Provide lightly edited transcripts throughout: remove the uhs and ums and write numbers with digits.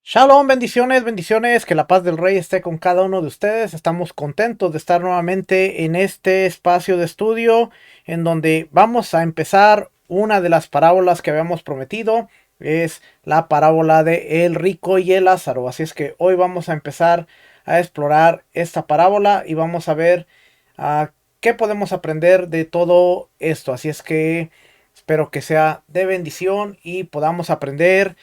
Shalom, bendiciones, bendiciones, que la paz del Rey esté con cada uno de ustedes. Estamos contentos de estar nuevamente en este espacio de estudio en donde vamos a empezar una de las parábolas que habíamos prometido. Es la parábola de el rico y el Lázaro. Así es que hoy vamos a empezar a explorar esta parábola y vamos a ver qué podemos aprender de todo esto. Así es que espero que sea de bendición y podamos aprender.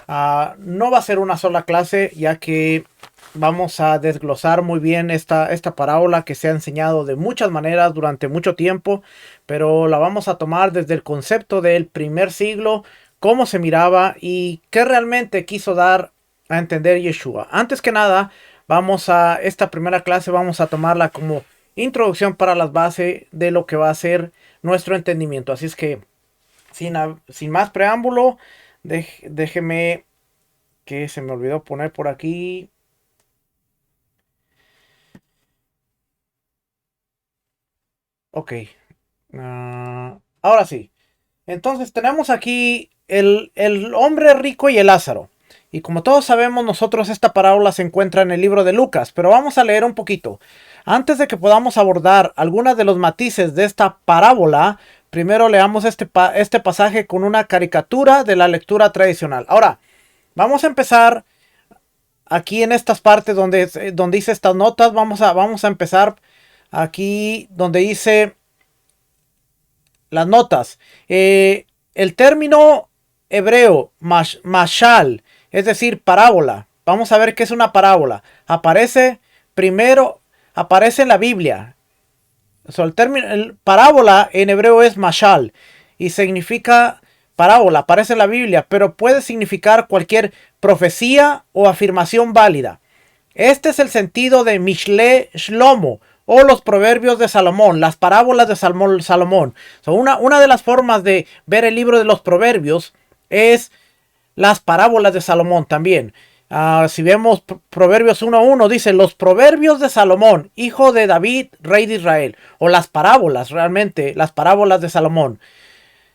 No va a ser una sola clase, ya que vamos a desglosar muy bien esta parábola que se ha enseñado de muchas maneras durante mucho tiempo, pero la vamos a tomar desde el concepto del primer siglo, cómo se miraba y qué realmente quiso dar a entender Yeshua. Antes que nada, vamos a esta primera clase, vamos a tomarla como introducción para las bases de lo que va a ser nuestro entendimiento. Así es que, sin más preámbulo, déjeme que se me olvidó poner por aquí. Ok. Ahora sí. Entonces tenemos aquí el hombre rico y el Lázaro. Y como todos sabemos, nosotros esta parábola se encuentra en el libro de Lucas. Pero vamos a leer un poquito. Antes de que podamos abordar algunas de los matices de esta parábola, primero leamos este pasaje con una caricatura de la lectura tradicional. Ahora, vamos a empezar aquí en estas partes donde dice estas notas. Vamos a empezar aquí donde dice las notas. El término hebreo mashal, es decir, parábola. Vamos a ver qué es una parábola. Aparece en la Biblia. El término parábola en hebreo es mashal y significa parábola, aparece en la Biblia, pero puede significar cualquier profecía o afirmación válida. Este es el sentido de Mishle Shlomo o los proverbios de Salomón, las parábolas de Salomón. Una de las formas de ver el libro de los proverbios es las parábolas de Salomón también. Si vemos Proverbios 1.1, dice los proverbios de Salomón, hijo de David, rey de Israel. O las parábolas, realmente, las parábolas de Salomón.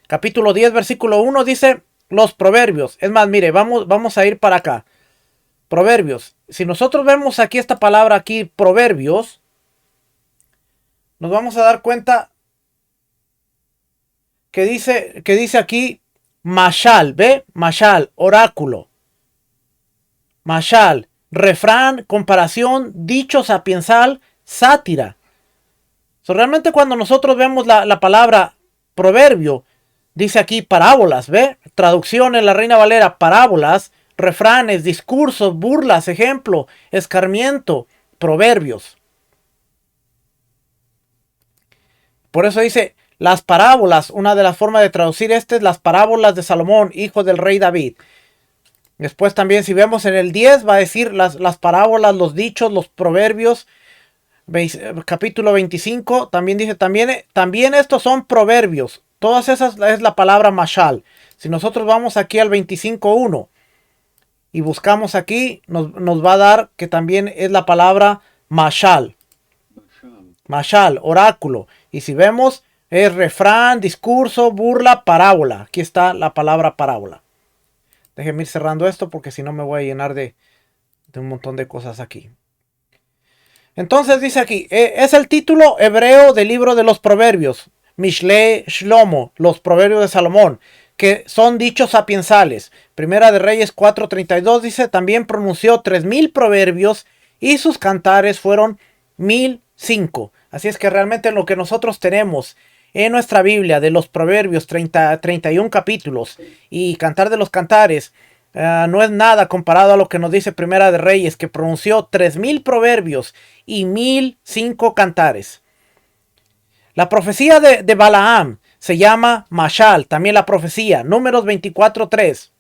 Capítulo 10, versículo 1 dice los proverbios. Es más, mire, vamos a ir para acá. Proverbios. Si nosotros vemos aquí esta palabra aquí, proverbios, nos vamos a dar cuenta que dice aquí mashal, ¿ve? Mashal, oráculo. Mashal, refrán, comparación, dicho sapiensal, sátira. Realmente cuando nosotros vemos la palabra proverbio, dice aquí parábolas, ¿ve? Traducción en la Reina Valera, parábolas, refranes, discursos, burlas, ejemplo, escarmiento, proverbios. Por eso dice las parábolas, una de las formas de traducir este es las parábolas de Salomón, hijo del rey David. Después también si vemos en el 10 va a decir las parábolas, los dichos, los proverbios. Capítulo 25 también dice, también estos son proverbios. Todas esas es la palabra mashal. Si nosotros vamos aquí al 25.1 y buscamos aquí, nos va a dar que también es la palabra mashal. Mashal, oráculo. Y si vemos, es refrán, discurso, burla, parábola. Aquí está la palabra parábola. Déjenme ir cerrando esto porque si no me voy a llenar de un montón de cosas aquí. Entonces dice aquí, es el título hebreo del libro de los proverbios. Mishle Shlomo, los proverbios de Salomón, que son dichos sapiensales. Primera de Reyes 4:32 dice, también pronunció 3000 proverbios y sus cantares fueron 1005. Así es que realmente lo que nosotros tenemos en nuestra Biblia de los proverbios 31 capítulos y cantar de los cantares no es nada comparado a lo que nos dice Primera de Reyes, que pronunció 3000 proverbios y 1005 cantares. La profecía de Balaam se llama Mashal, también la profecía, Números 24:3.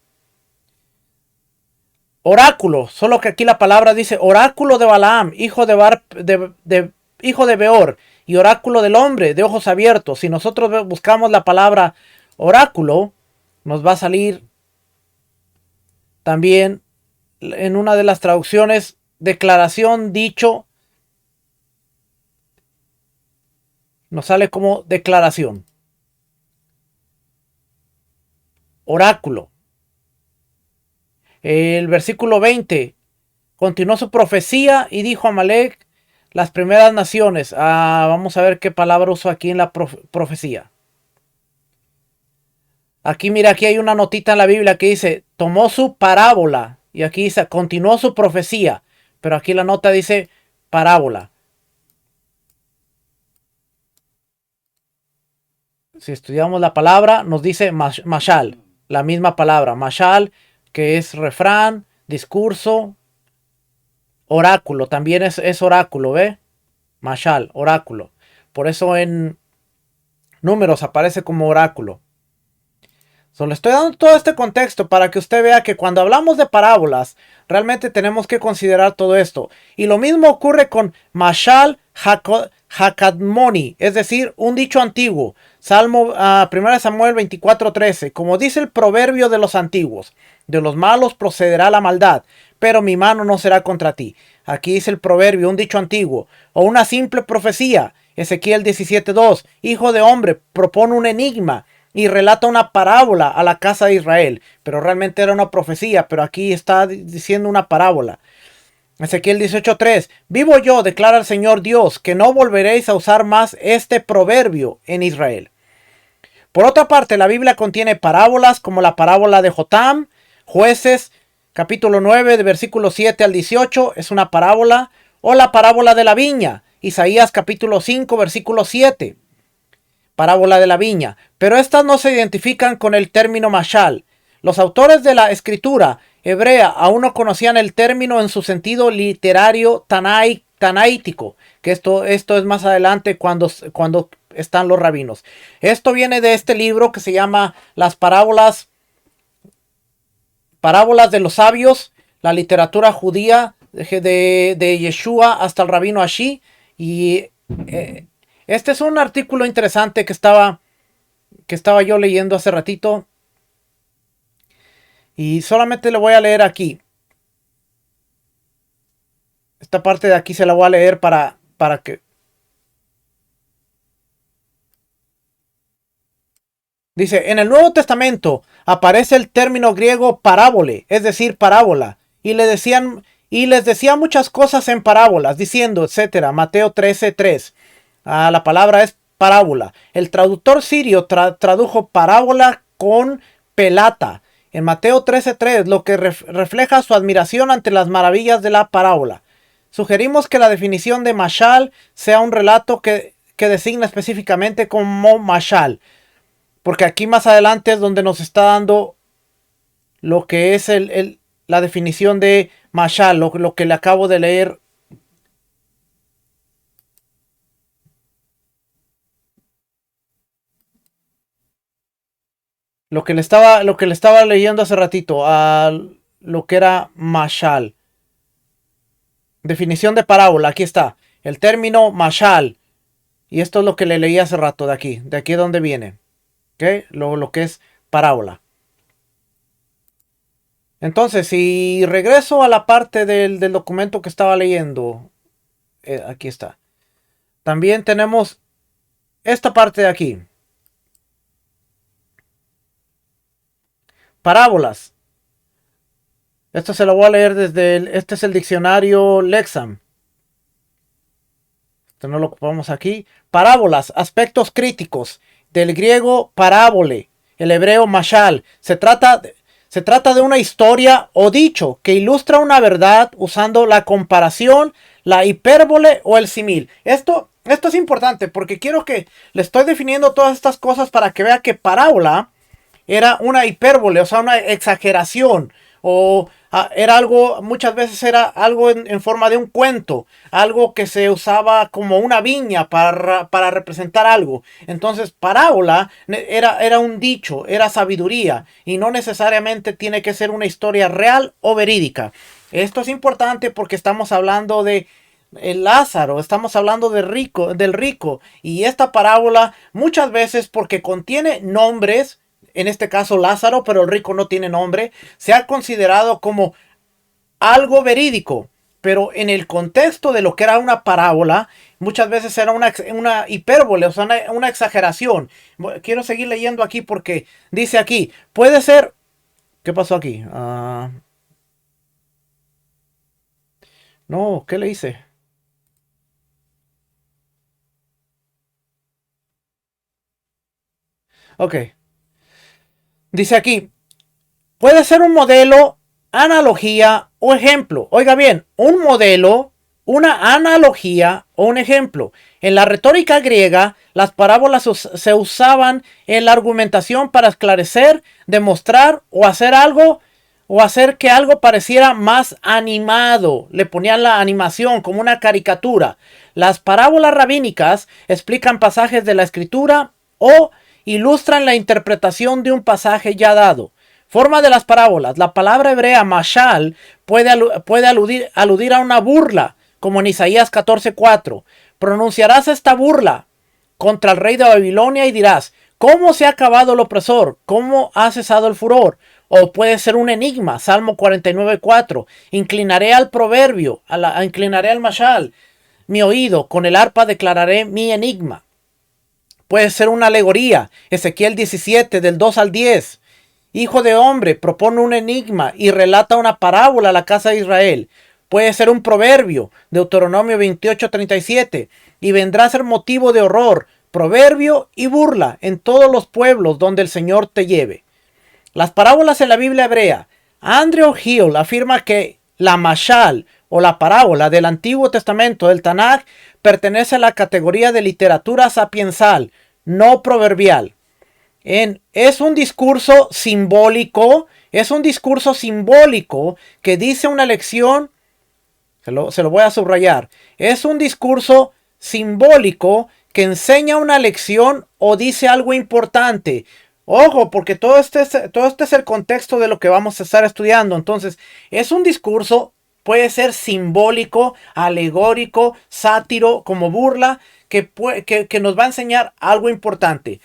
Oráculo, solo que aquí la palabra dice oráculo de Balaam, hijo de Beor, y oráculo del hombre de ojos abiertos. Si nosotros buscamos la palabra oráculo, nos va a salir también en una de las traducciones declaración, dicho, nos sale como declaración. Oráculo. El versículo 20. Continuó su profecía y dijo a Amalek las primeras naciones. Vamos a ver qué palabra usó aquí en la profecía. Aquí mira, aquí hay una notita en la Biblia que dice, tomó su parábola. Y aquí dice, continuó su profecía. Pero aquí la nota dice parábola. Si estudiamos la palabra, nos dice mashal. La misma palabra, mashal, que es refrán, discurso, oráculo. También es oráculo, ¿ve? Mashal, oráculo. Por eso en Números aparece como oráculo. Le estoy dando todo este contexto para que usted vea que cuando hablamos de parábolas, realmente tenemos que considerar todo esto. Y lo mismo ocurre con Mashal Hakadmoni, es decir, un dicho antiguo. 1 Samuel 24:13. Como dice el proverbio de los antiguos, de los malos procederá la maldad, pero mi mano no será contra ti. Aquí dice el proverbio, un dicho antiguo, o una simple profecía. Ezequiel 17:2. Hijo de hombre, propone un enigma y relata una parábola a la casa de Israel, pero realmente era una profecía, pero aquí está diciendo una parábola. Ezequiel 18:3. Vivo yo, declara el Señor Dios, que no volveréis a usar más este proverbio en Israel. Por otra parte, la Biblia contiene parábolas como la parábola de Jotam, Jueces, capítulo 9, de versículo 7 al 18, es una parábola, o la parábola de la viña, Isaías capítulo 5, versículo 7. Parábola de la viña, pero estas no se identifican con el término mashal. Los autores de la escritura hebrea aún no conocían el término en su sentido literario tanaítico, que esto es más adelante cuando están los rabinos. Esto viene de este libro que se llama Las parábolas de los sabios, la literatura judía de Yeshua hasta el rabino Ashi, y este es un artículo interesante que estaba yo leyendo hace ratito. Y solamente le voy a leer aquí. Esta parte de aquí se la voy a leer para que... Dice, en el Nuevo Testamento aparece el término griego parábole, es decir, parábola. Y les decía muchas cosas en parábolas, diciendo, etcétera. Mateo 13:3. La palabra es parábola. El traductor sirio tradujo parábola con pelata. En Mateo 13:3, lo que refleja su admiración ante las maravillas de la parábola. Sugerimos que la definición de mashal sea un relato que designa específicamente como mashal. Porque aquí más adelante es donde nos está dando lo que es la definición de mashal, lo que le acabo de leer. Lo que le estaba leyendo hace ratito, a lo que era mashal. Definición de parábola, aquí está. El término mashal. Y esto es lo que le leí hace rato de aquí es donde viene. ¿Ok? Lo que es parábola. Entonces, si regreso a la parte del documento que estaba leyendo, aquí está. También tenemos esta parte de aquí. Parábolas. Esto se lo voy a leer este es el diccionario Lexham. Esto no lo ocupamos aquí. Parábolas, aspectos críticos. Del griego parábole, el hebreo mashal. Se trata de una historia o dicho que ilustra una verdad usando la comparación, la hipérbole o el símil. Esto es importante porque quiero que le estoy definiendo todas estas cosas para que vea que parábola era una hipérbole, o sea, una exageración, o era algo, muchas veces era algo en forma de un cuento, algo que se usaba como una viña para representar algo. Entonces, parábola era un dicho, era sabiduría, y no necesariamente tiene que ser una historia real o verídica. Esto es importante porque estamos hablando de Lázaro, estamos hablando del rico, y esta parábola muchas veces, porque contiene nombres, en este caso Lázaro, pero el rico no tiene nombre, se ha considerado como algo verídico, pero en el contexto de lo que era una parábola, muchas veces era una hipérbole, o sea, una exageración. Quiero seguir leyendo aquí porque dice aquí, puede ser... ¿Qué pasó aquí? No, ¿qué le hice? Ok. Dice aquí, puede ser un modelo, analogía o ejemplo. Oiga bien, un modelo, una analogía o un ejemplo. En la retórica griega, las parábolas se usaban en la argumentación para esclarecer, demostrar o hacer que algo pareciera más animado. Le ponían la animación como una caricatura. Las parábolas rabínicas explican pasajes de la escritura o ilustran la interpretación de un pasaje ya dado. Forma de las parábolas. La palabra hebrea mashal puede aludir a una burla, como en Isaías 14:4. Pronunciarás esta burla contra el rey de Babilonia y dirás, ¿cómo se ha acabado el opresor? ¿Cómo ha cesado el furor? O puede ser un enigma, Salmo 49:4. Inclinaré al proverbio, inclinaré al mashal, mi oído, con el arpa declararé mi enigma. Puede ser una alegoría, Ezequiel 17, del 2 al 10. Hijo de hombre, propone un enigma y relata una parábola a la casa de Israel. Puede ser un proverbio, Deuteronomio 28:37, y vendrá a ser motivo de horror, proverbio y burla en todos los pueblos donde el Señor te lleve. Las parábolas en la Biblia hebrea. Andrew Hill afirma que la mashal o la parábola del Antiguo Testamento del Tanaj pertenece a la categoría de literatura sapiensal, no proverbial. Es un discurso simbólico, que dice una lección, se lo voy a subrayar, es un discurso simbólico que enseña una lección o dice algo importante. Ojo, porque todo este es el contexto de lo que vamos a estar estudiando. Entonces, es un discurso, puede ser simbólico, alegórico, sátiro, como burla, que nos va a enseñar algo importante.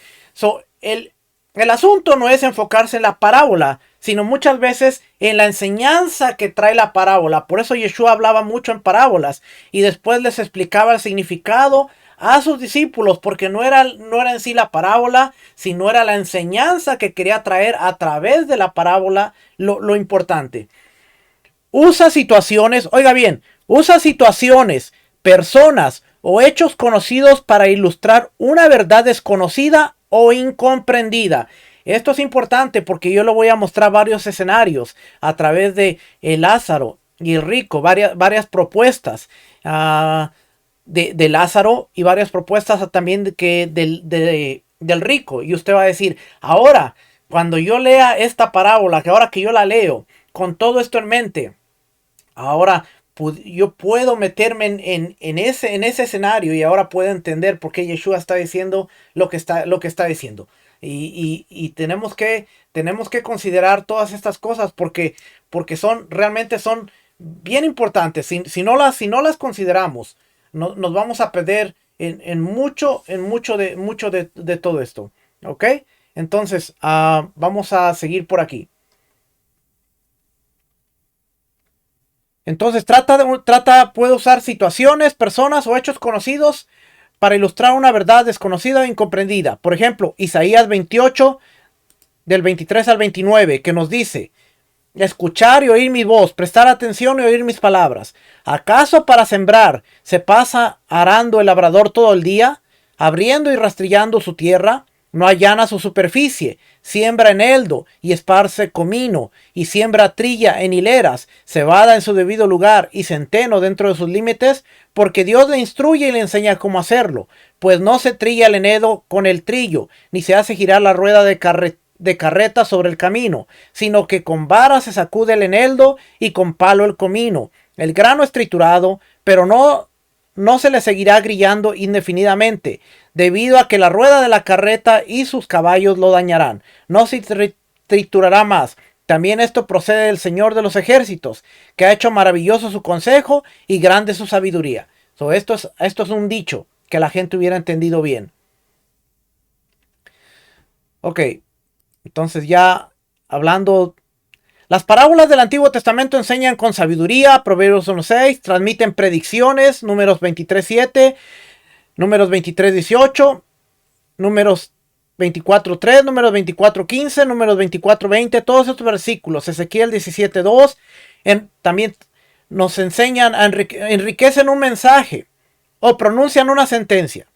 El asunto no es enfocarse en la parábola, sino muchas veces en la enseñanza que trae la parábola. Por eso Yeshua hablaba mucho en parábolas y después les explicaba el significado a sus discípulos, porque no era en sí la parábola, sino era la enseñanza que quería traer a través de la parábola lo importante. Usa situaciones, oiga bien, usa situaciones, personas o hechos conocidos para ilustrar una verdad desconocida o incomprendida. Esto es importante porque yo le voy a mostrar varios escenarios a través de Lázaro y el rico, varias propuestas de Lázaro y varias propuestas también del rico. Y usted va a decir, ahora, cuando yo lea esta parábola, que ahora que yo la leo, con todo esto en mente, ahora yo puedo meterme en ese escenario y ahora puedo entender por qué Yeshua está diciendo lo que está diciendo. Y tenemos que considerar todas estas cosas porque realmente son bien importantes. Si no las consideramos, nos vamos a perder en mucho de todo esto. ¿Ok? Entonces, vamos a seguir por aquí. Entonces puede usar situaciones, personas o hechos conocidos para ilustrar una verdad desconocida e incomprendida. Por ejemplo, Isaías 28, del 23 al 29, que nos dice, escuchar y oír mi voz, prestar atención y oír mis palabras. ¿Acaso para sembrar se pasa arando el labrador todo el día, abriendo y rastrillando su tierra? No allana su superficie, siembra eneldo y esparce comino, y siembra trilla en hileras, cebada en su debido lugar y centeno dentro de sus límites, porque Dios le instruye y le enseña cómo hacerlo, pues no se trilla el eneldo con el trillo, ni se hace girar la rueda de carreta sobre el camino, sino que con vara se sacude el eneldo y con palo el comino. El grano es triturado, pero no se le seguirá grillando indefinidamente, debido a que la rueda de la carreta y sus caballos lo dañarán. No se triturará más. También esto procede del Señor de los ejércitos, que ha hecho maravilloso su consejo y grande su sabiduría. Esto es un dicho que la gente hubiera entendido bien. Ok, entonces ya hablando, las parábolas del Antiguo Testamento enseñan con sabiduría, Proverbios 1:6, transmiten predicciones, Números 23:7, Números 23:18, Números 24:3, Números 24:15, Números 24:20, todos estos versículos, Ezequiel 17:2, también nos enseñan, enriquecen un mensaje o pronuncian una sentencia.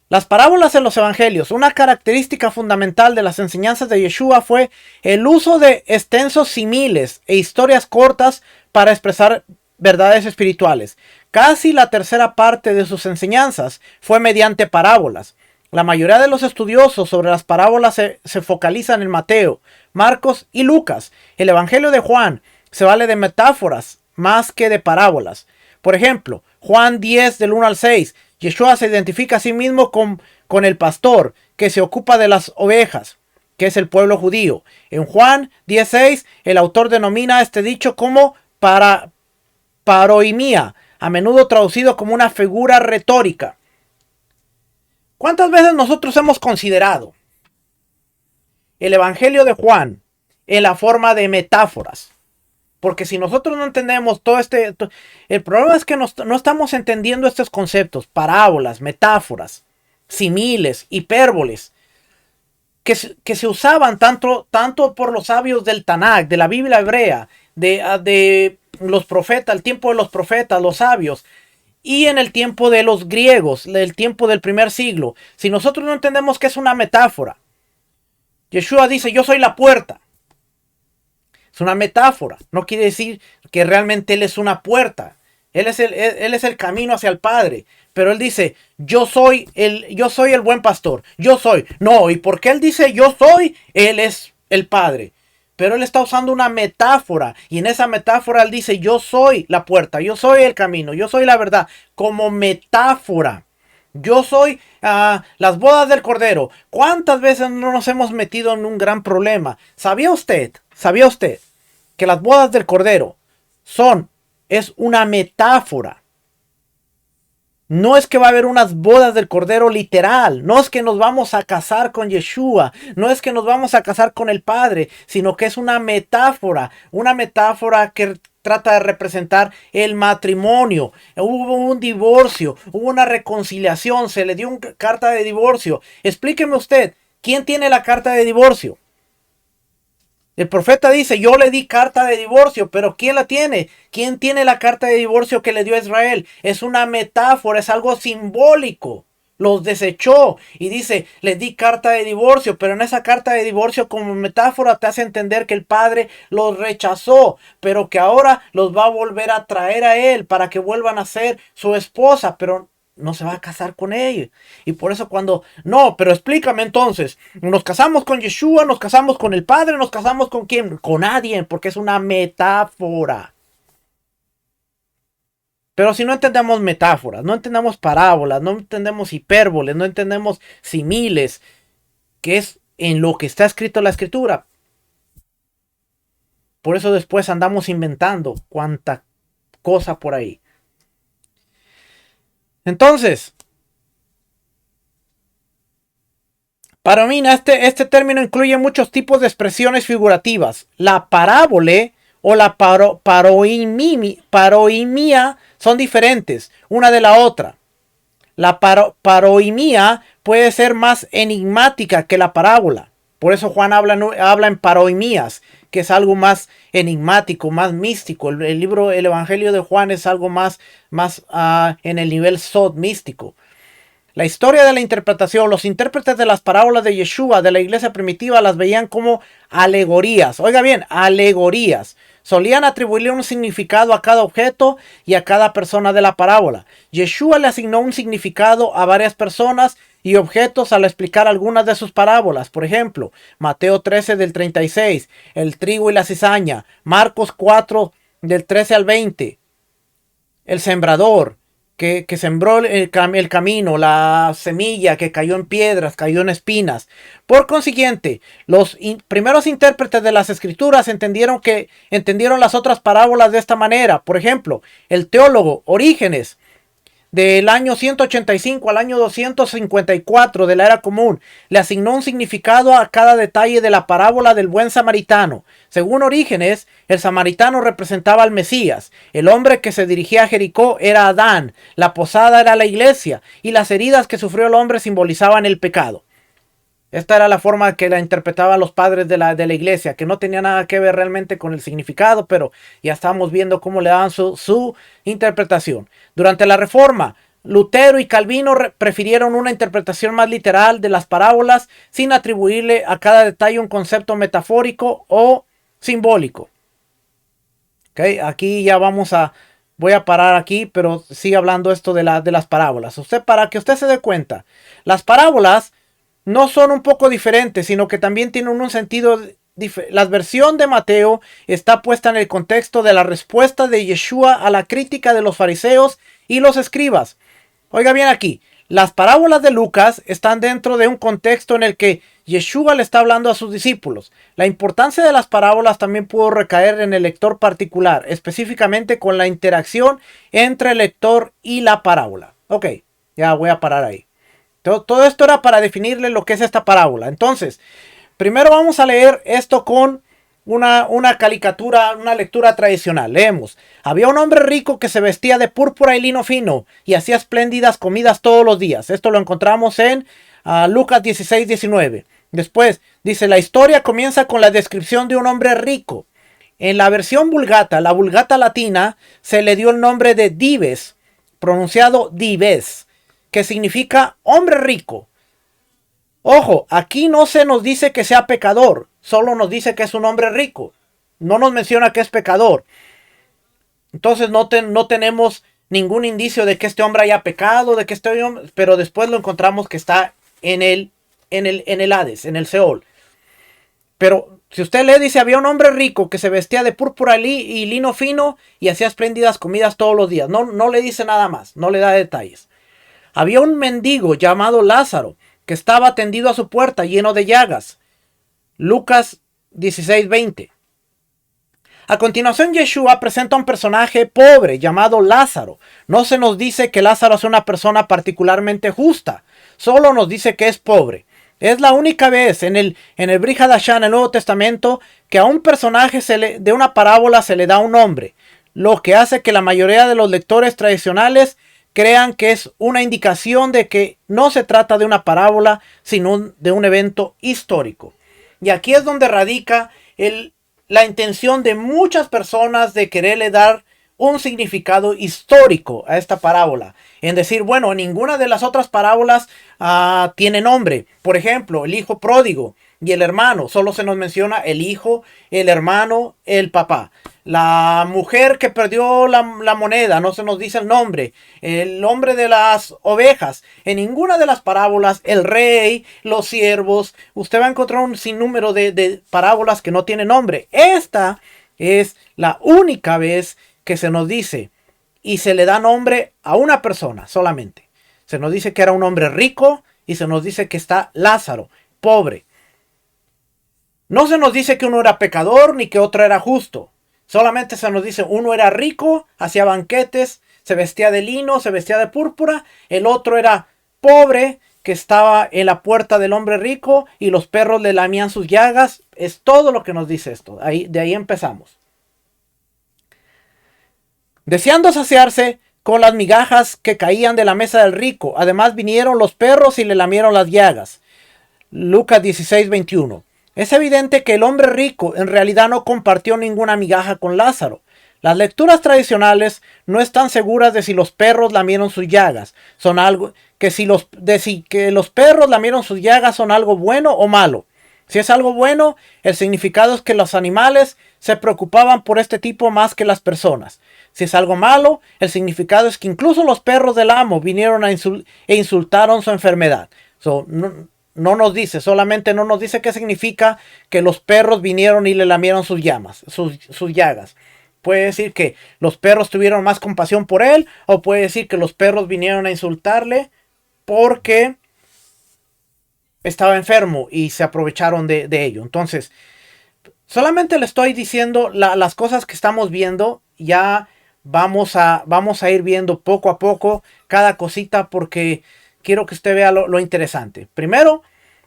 Las parábolas en los evangelios, una característica fundamental de las enseñanzas de Yeshua fue el uso de extensos símiles e historias cortas para expresar verdades espirituales. Casi la tercera parte de sus enseñanzas fue mediante parábolas. La mayoría de los estudiosos sobre las parábolas se focalizan en Mateo, Marcos y Lucas. El Evangelio de Juan se vale de metáforas más que de parábolas. Por ejemplo, Juan 10 del 1 al 6. Yeshua se identifica a sí mismo con el pastor que se ocupa de las ovejas, que es el pueblo judío. En Juan 16, el autor denomina este dicho como paroimía, a menudo traducido como una figura retórica. ¿Cuántas veces nosotros hemos considerado el Evangelio de Juan en la forma de metáforas? Porque si nosotros no entendemos todo el problema es que no estamos entendiendo estos conceptos, parábolas, metáforas, símiles, hipérboles, que se usaban tanto por los sabios del Tanakh, de la Biblia hebrea, de los profetas, el tiempo de los profetas, los sabios, y en el tiempo de los griegos, el tiempo del primer siglo. Si nosotros no entendemos que es una metáfora, Yeshua dice, yo soy la puerta. Es una metáfora, no quiere decir que realmente Él es una puerta. Él es el camino hacia el Padre. Pero Él dice, yo soy el buen pastor. Yo soy. No, ¿y por qué Él dice yo soy? Él es el Padre. Pero Él está usando una metáfora. Y en esa metáfora Él dice, yo soy la puerta. Yo soy el camino. Yo soy la verdad. Como metáfora. Yo soy las bodas del Cordero. ¿Cuántas veces no nos hemos metido en un gran problema? ¿Sabía usted que las bodas del Cordero es una metáfora? No es que va a haber unas bodas del Cordero literal. No es que nos vamos a casar con Yeshua. No es que nos vamos a casar con el Padre. Sino que es una metáfora. Una metáfora que trata de representar el matrimonio. Hubo un divorcio. Hubo una reconciliación. Se le dio una carta de divorcio. Explíqueme usted. ¿Quién tiene la carta de divorcio? El profeta dice, yo le di carta de divorcio, pero ¿quién la tiene? ¿Quién tiene la carta de divorcio que le dio a Israel? Es una metáfora, es algo simbólico. Los desechó y dice, le di carta de divorcio, pero en esa carta de divorcio como metáfora te hace entender que el Padre los rechazó, pero que ahora los va a volver a traer a Él para que vuelvan a ser su esposa, pero no se va a casar con ella. Y por eso no, pero explícame entonces, nos casamos con Yeshua, nos casamos con el Padre, nos casamos con quién, con nadie, porque es una metáfora. Pero si no entendemos metáforas, no entendemos parábolas, no entendemos hipérboles, no entendemos símiles, que es en lo que está escrito en la Escritura. Por eso después andamos inventando cuánta cosa por ahí. Entonces, para mí este término incluye muchos tipos de expresiones figurativas. La parábole o la paroimía son diferentes una de la otra. La paroimía puede ser más enigmática que la parábola. Por eso Juan habla en paroimías, que es algo más enigmático, más místico. El Evangelio de Juan es algo más en el nivel sod místico. La historia de la interpretación, los intérpretes de las parábolas de Yeshua de la iglesia primitiva las veían como alegorías. Oiga bien, alegorías. Solían atribuirle un significado a cada objeto y a cada persona de la parábola. Yeshua le asignó un significado a varias personas y objetos al explicar algunas de sus parábolas. Por ejemplo, Mateo 13 del 36, el trigo y la cizaña. Marcos 4 del 13 al 20, el sembrador que sembró el camino, la semilla que cayó en piedras, cayó en espinas. Por consiguiente, los primeros intérpretes de las escrituras entendieron las otras parábolas de esta manera. Por ejemplo, el teólogo Orígenes, del año 185 al año 254 de la era común, le asignó un significado a cada detalle de la parábola del buen samaritano. Según Orígenes, el samaritano representaba al Mesías, el hombre que se dirigía a Jericó era Adán, la posada era la iglesia, y las heridas que sufrió el hombre simbolizaban el pecado. Esta era la forma que la interpretaban los padres de la iglesia, que no tenía nada que ver realmente con el significado, pero ya estamos viendo cómo le daban su interpretación. Durante la Reforma, Lutero y Calvino prefirieron una interpretación más literal de las parábolas sin atribuirle a cada detalle un concepto metafórico o simbólico. Okay, aquí ya voy a parar aquí, pero sigue hablando esto de las parábolas. Para que usted se dé cuenta, las parábolas no son un poco diferentes, sino que también tienen un sentido diferente. La versión de Mateo está puesta en el contexto de la respuesta de Yeshua a la crítica de los fariseos y los escribas. Oiga bien aquí, las parábolas de Lucas están dentro de un contexto en el que Yeshua le está hablando a sus discípulos. La importancia de las parábolas también pudo recaer en el lector particular, específicamente con la interacción entre el lector y la parábola. Ok, ya voy a parar ahí. Todo esto era para definirle lo que es esta parábola. Entonces, primero vamos a leer esto con una caricatura, una lectura tradicional. Leemos: había un hombre rico que se vestía de púrpura y lino fino y hacía espléndidas comidas todos los días. Esto lo encontramos en Lucas 16:19. Después dice: la historia comienza con la descripción de un hombre rico. En la versión vulgata, la vulgata latina, se le dio el nombre de Dives, pronunciado Dives, que significa hombre rico. Ojo, aquí no se nos dice que sea pecador, solo nos dice que es un hombre rico. No nos menciona que es pecador. Entonces no tenemos ningún indicio de que este hombre haya pecado, pero después lo encontramos que está en el Hades, en el Seol. Pero si usted lee, dice: había un hombre rico que se vestía de púrpura y lino fino y hacía espléndidas comidas todos los días. No le dice nada más, no le da detalles. Había un mendigo llamado Lázaro que estaba tendido a su puerta lleno de llagas. Lucas 16:20. A continuación, Yeshua presenta a un personaje pobre llamado Lázaro. No se nos dice que Lázaro es una persona particularmente justa, solo nos dice que es pobre. Es la única vez en el Brit Hadashah, en el Nuevo Testamento, que a un personaje de una parábola se le da un nombre, lo que hace que la mayoría de los lectores tradicionales crean que es una indicación de que no se trata de una parábola, sino de un evento histórico. Y aquí es donde radica la intención de muchas personas de quererle dar un significado histórico a esta parábola. En decir, bueno, ninguna de las otras parábolas tiene nombre. Por ejemplo, el hijo pródigo y el hermano. Solo se nos menciona el hijo, el hermano, el papá. La mujer que perdió la moneda, no se nos dice el nombre. El hombre de las ovejas. En ninguna de las parábolas, el rey, los siervos. Usted va a encontrar un sinnúmero de parábolas que no tienen nombre. Esta es la única vez que se nos dice y se le da nombre a una persona solamente. Se nos dice que era un hombre rico y se nos dice que está Lázaro, pobre. No se nos dice que uno era pecador ni que otro era justo. Solamente se nos dice uno era rico, hacía banquetes, se vestía de lino, se vestía de púrpura. El otro era pobre, que estaba en la puerta del hombre rico y los perros le lamían sus llagas. Es todo lo que nos dice esto. De ahí empezamos. Deseando saciarse con las migajas que caían de la mesa del rico, además vinieron los perros y le lamieron las llagas. Lucas 16:21. Es evidente que el hombre rico en realidad no compartió ninguna migaja con Lázaro. Las lecturas tradicionales no están seguras de si los perros lamieron sus llagas. Que los perros lamieron sus llagas son algo bueno o malo. Si es algo bueno, el significado es que los animales se preocupaban por este tipo más que las personas. Si es algo malo, el significado es que incluso los perros del amo vinieron e insultaron su enfermedad. No nos dice, solamente no nos dice qué significa que los perros vinieron y le lamieron sus llagas. Puede decir que los perros tuvieron más compasión por él, o puede decir que los perros vinieron a insultarle porque estaba enfermo y se aprovecharon de ello. Entonces, solamente le estoy diciendo las cosas que estamos viendo. Ya vamos a ir viendo poco a poco cada cosita porque quiero que usted vea lo interesante. Primero,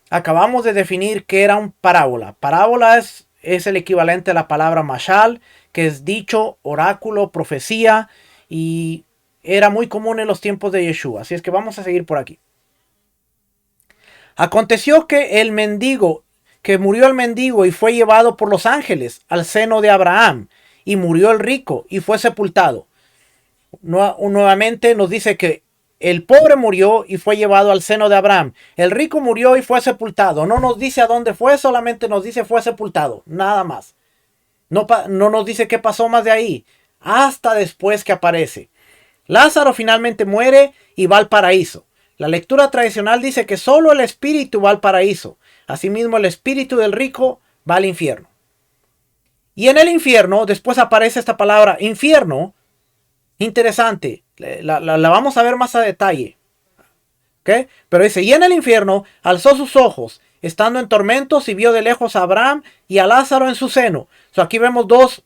acabamos de definir qué era un parábola. Parábola es el equivalente a la palabra mashal, que es dicho, oráculo, profecía, y era muy común en los tiempos de Yeshua. Así es que vamos a seguir por aquí. Aconteció que murió el mendigo y fue llevado por los ángeles al seno de Abraham, y murió el rico y fue sepultado. Nuevamente nos dice que el pobre murió y fue llevado al seno de Abraham. El rico murió y fue sepultado. No nos dice a dónde fue, solamente nos dice fue sepultado. Nada más. No nos dice qué pasó más de ahí. Hasta después que aparece. Lázaro finalmente muere y va al paraíso. La lectura tradicional dice que solo el espíritu va al paraíso. Asimismo, el espíritu del rico va al infierno. Y en el infierno, después aparece esta palabra infierno. Interesante. La vamos a ver más a detalle. ¿Okay? Pero dice, y en el infierno alzó sus ojos, estando en tormentos, y vio de lejos a Abraham y a Lázaro en su seno. Aquí vemos dos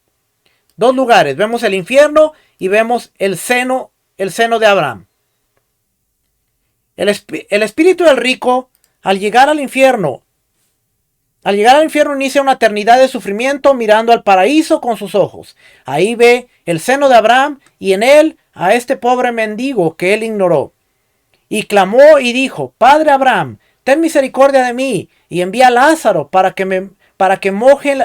lugares. Vemos el infierno y vemos el seno de Abraham. El espíritu del rico, al llegar al infierno inicia una eternidad de sufrimiento mirando al paraíso con sus ojos. Ahí ve el seno de Abraham y en él a este pobre mendigo que él ignoró. Y clamó y dijo, Padre Abraham, ten misericordia de mí y envía a Lázaro para que moje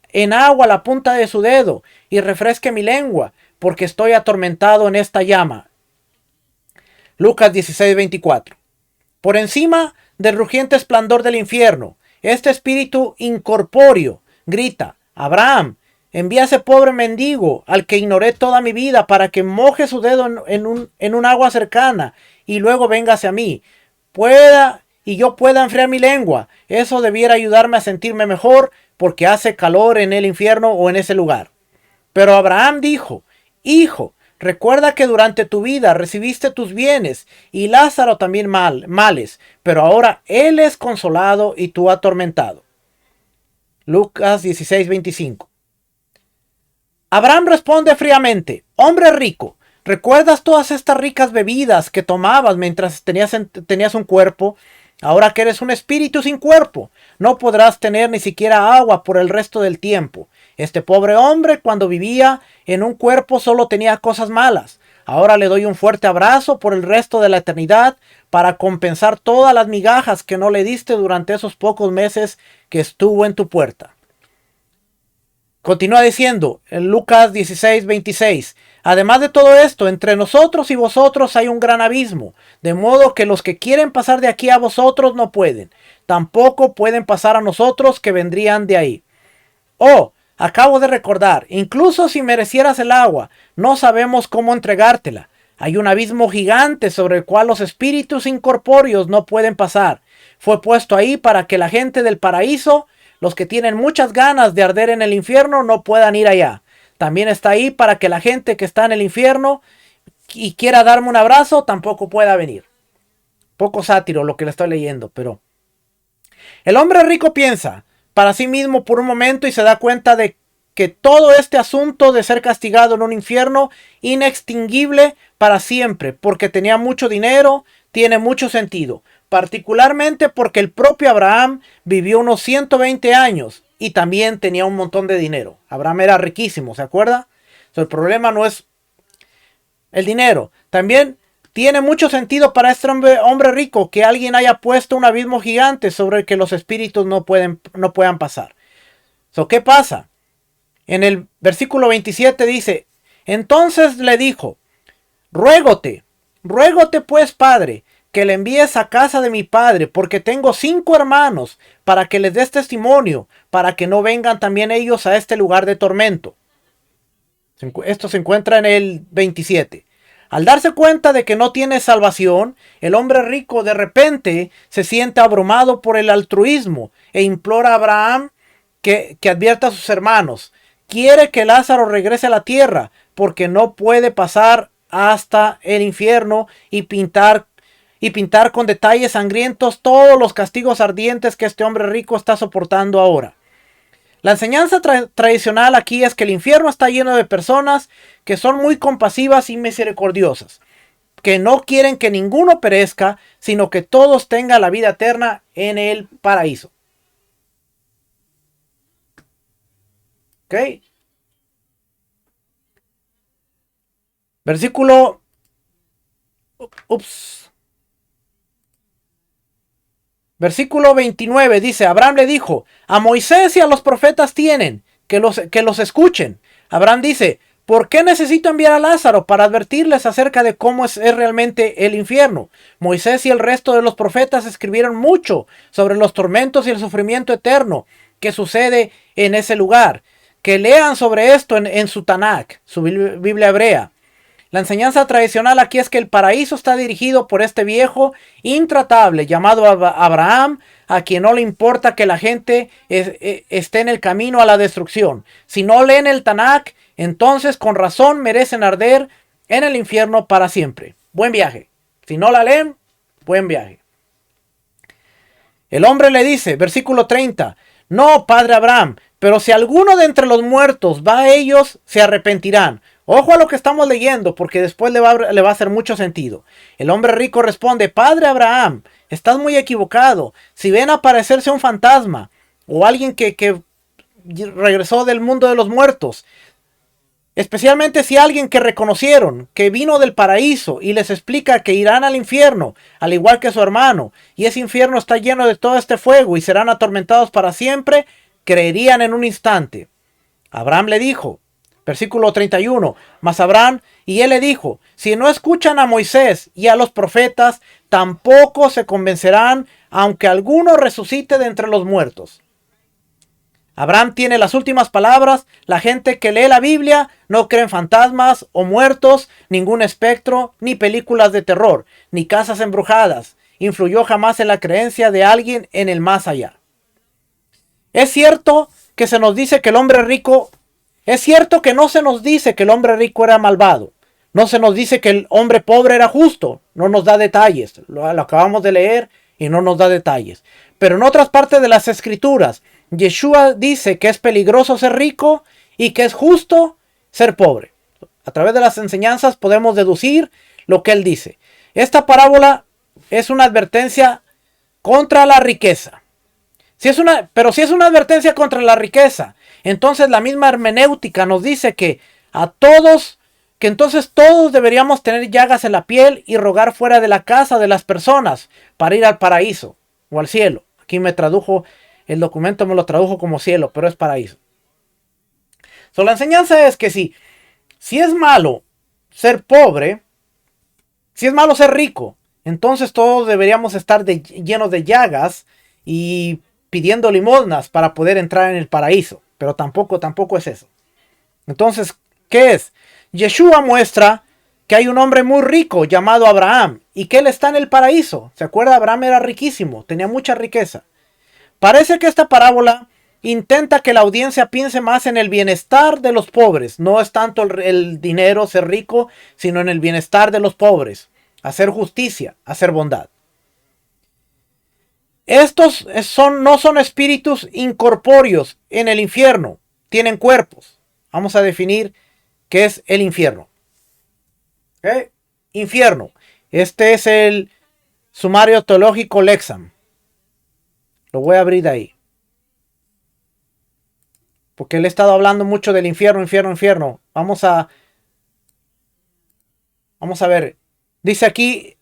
en agua la punta de su dedo y refresque mi lengua, porque estoy atormentado en esta llama. Lucas 16:24. Por encima del rugiente esplendor del infierno, este espíritu incorpóreo grita, Abraham, envía a ese pobre mendigo al que ignoré toda mi vida para que moje su dedo en un agua cercana y luego venga hacia mí. Yo pueda enfriar mi lengua. Eso debiera ayudarme a sentirme mejor porque hace calor en el infierno o en ese lugar. Pero Abraham dijo, Hijo, recuerda que durante tu vida recibiste tus bienes y Lázaro también males, pero ahora él es consolado y tú atormentado. Lucas 16:25. Abraham responde fríamente, hombre rico, ¿recuerdas todas estas ricas bebidas que tomabas mientras tenías un cuerpo? Ahora que eres un espíritu sin cuerpo, no podrás tener ni siquiera agua por el resto del tiempo. Este pobre hombre, cuando vivía en un cuerpo, solo tenía cosas malas. Ahora le doy un fuerte abrazo por el resto de la eternidad para compensar todas las migajas que no le diste durante esos pocos meses que estuvo en tu puerta. Continúa diciendo en Lucas 16:26. Además de todo esto, entre nosotros y vosotros hay un gran abismo, de modo que los que quieren pasar de aquí a vosotros no pueden. Tampoco pueden pasar a nosotros que vendrían de ahí. Oh, acabo de recordar, incluso si merecieras el agua, no sabemos cómo entregártela. Hay un abismo gigante sobre el cual los espíritus incorpóreos no pueden pasar. Fue puesto ahí para que la gente del paraíso, los que tienen muchas ganas de arder en el infierno, no puedan ir allá. También está ahí para que la gente que está en el infierno y quiera darme un abrazo, tampoco pueda venir. Poco sátiro lo que le estoy leyendo, pero... El hombre rico piensa para sí mismo por un momento y se da cuenta de que todo este asunto de ser castigado en un infierno inextinguible para siempre, porque tenía mucho dinero, tiene mucho sentido. Particularmente porque el propio Abraham vivió unos 120 años y también tenía un montón de dinero. Abraham era riquísimo, ¿se acuerda? El problema no es el dinero. También tiene mucho sentido para este hombre rico que alguien haya puesto un abismo gigante sobre el que los espíritus no puedan pasar. ¿Qué pasa? En el versículo 27 dice, entonces le dijo, ruégote pues, padre, que le envíes a casa de mi padre, porque tengo 5 hermanos, para que les des testimonio, para que no vengan también ellos a este lugar de tormento. Esto se encuentra en el 27. Al darse cuenta de que no tiene salvación, el hombre rico de repente se siente abrumado por el altruismo e implora a Abraham que advierta a sus hermanos. Quiere que Lázaro regrese a la tierra porque no puede pasar hasta el infierno y pintar con detalles sangrientos todos los castigos ardientes que este hombre rico está soportando ahora. La enseñanza tradicional aquí es que el infierno está lleno de personas que son muy compasivas y misericordiosas, que no quieren que ninguno perezca, sino que todos tengan la vida eterna en el paraíso. ¿Ok? Versículo... Versículo 29 dice, Abraham le dijo, a Moisés y a los profetas tienen, que los escuchen. Abraham dice, ¿por qué necesito enviar a Lázaro para advertirles acerca de cómo es realmente el infierno? Moisés y el resto de los profetas escribieron mucho sobre los tormentos y el sufrimiento eterno que sucede en ese lugar. Que lean sobre esto en su Tanakh, su Biblia hebrea. La enseñanza tradicional aquí es que el paraíso está dirigido por este viejo intratable llamado Abraham, a quien no le importa que la gente esté en el camino a la destrucción. Si no leen el Tanakh, entonces con razón merecen arder en el infierno para siempre. Buen viaje. Si no la leen, buen viaje. El hombre le dice, versículo 30, no, padre Abraham, pero si alguno de entre los muertos va a ellos, se arrepentirán. Ojo a lo que estamos leyendo, porque después le va a hacer mucho sentido. El hombre rico responde, padre Abraham, estás muy equivocado. Si ven aparecerse un fantasma o alguien que regresó del mundo de los muertos, especialmente si alguien que reconocieron que vino del paraíso y les explica que irán al infierno, al igual que su hermano, y ese infierno está lleno de todo este fuego y serán atormentados para siempre, creerían en un instante. Abraham le dijo, versículo 31, mas Abraham y él le dijo, si no escuchan a Moisés y a los profetas, tampoco se convencerán, aunque alguno resucite de entre los muertos. Abraham tiene las últimas palabras. La gente que lee la Biblia no cree en fantasmas o muertos, ningún espectro, ni películas de terror, ni casas embrujadas. Influyó jamás en la creencia de alguien en el más allá. Es cierto que se nos dice que el hombre rico, es cierto que no se nos dice que el hombre rico era malvado. No se nos dice que el hombre pobre era justo. No nos da detalles. Lo acabamos de leer y no nos da detalles. Pero en otras partes de las escrituras, Yeshua dice que es peligroso ser rico y que es justo ser pobre. A través de las enseñanzas podemos deducir lo que él dice. Esta parábola es una advertencia contra la riqueza. Pero si es una advertencia contra la riqueza, entonces la misma hermenéutica nos dice que entonces todos deberíamos tener llagas en la piel y rogar fuera de la casa de las personas para ir al paraíso o al cielo. Aquí el documento me lo tradujo como cielo, pero es paraíso. La enseñanza es que si es malo ser pobre, si es malo ser rico, entonces todos deberíamos estar llenos de llagas y pidiendo limosnas para poder entrar en el paraíso. Pero tampoco es eso. Entonces, ¿qué es? Yeshua muestra que hay un hombre muy rico llamado Abraham y que él está en el paraíso. ¿Se acuerda? Abraham era riquísimo, tenía mucha riqueza. Parece que esta parábola intenta que la audiencia piense más en el bienestar de los pobres. No es tanto el dinero, ser rico, sino en el bienestar de los pobres. Hacer justicia, hacer bondad. Estos no son espíritus incorpóreos en el infierno. Tienen cuerpos. Vamos a definir qué es el infierno. ¿Okay? Infierno. Este es el sumario teológico Lexham. Lo voy a abrir ahí. Porque le he estado hablando mucho del infierno. Vamos a ver. Dice aquí,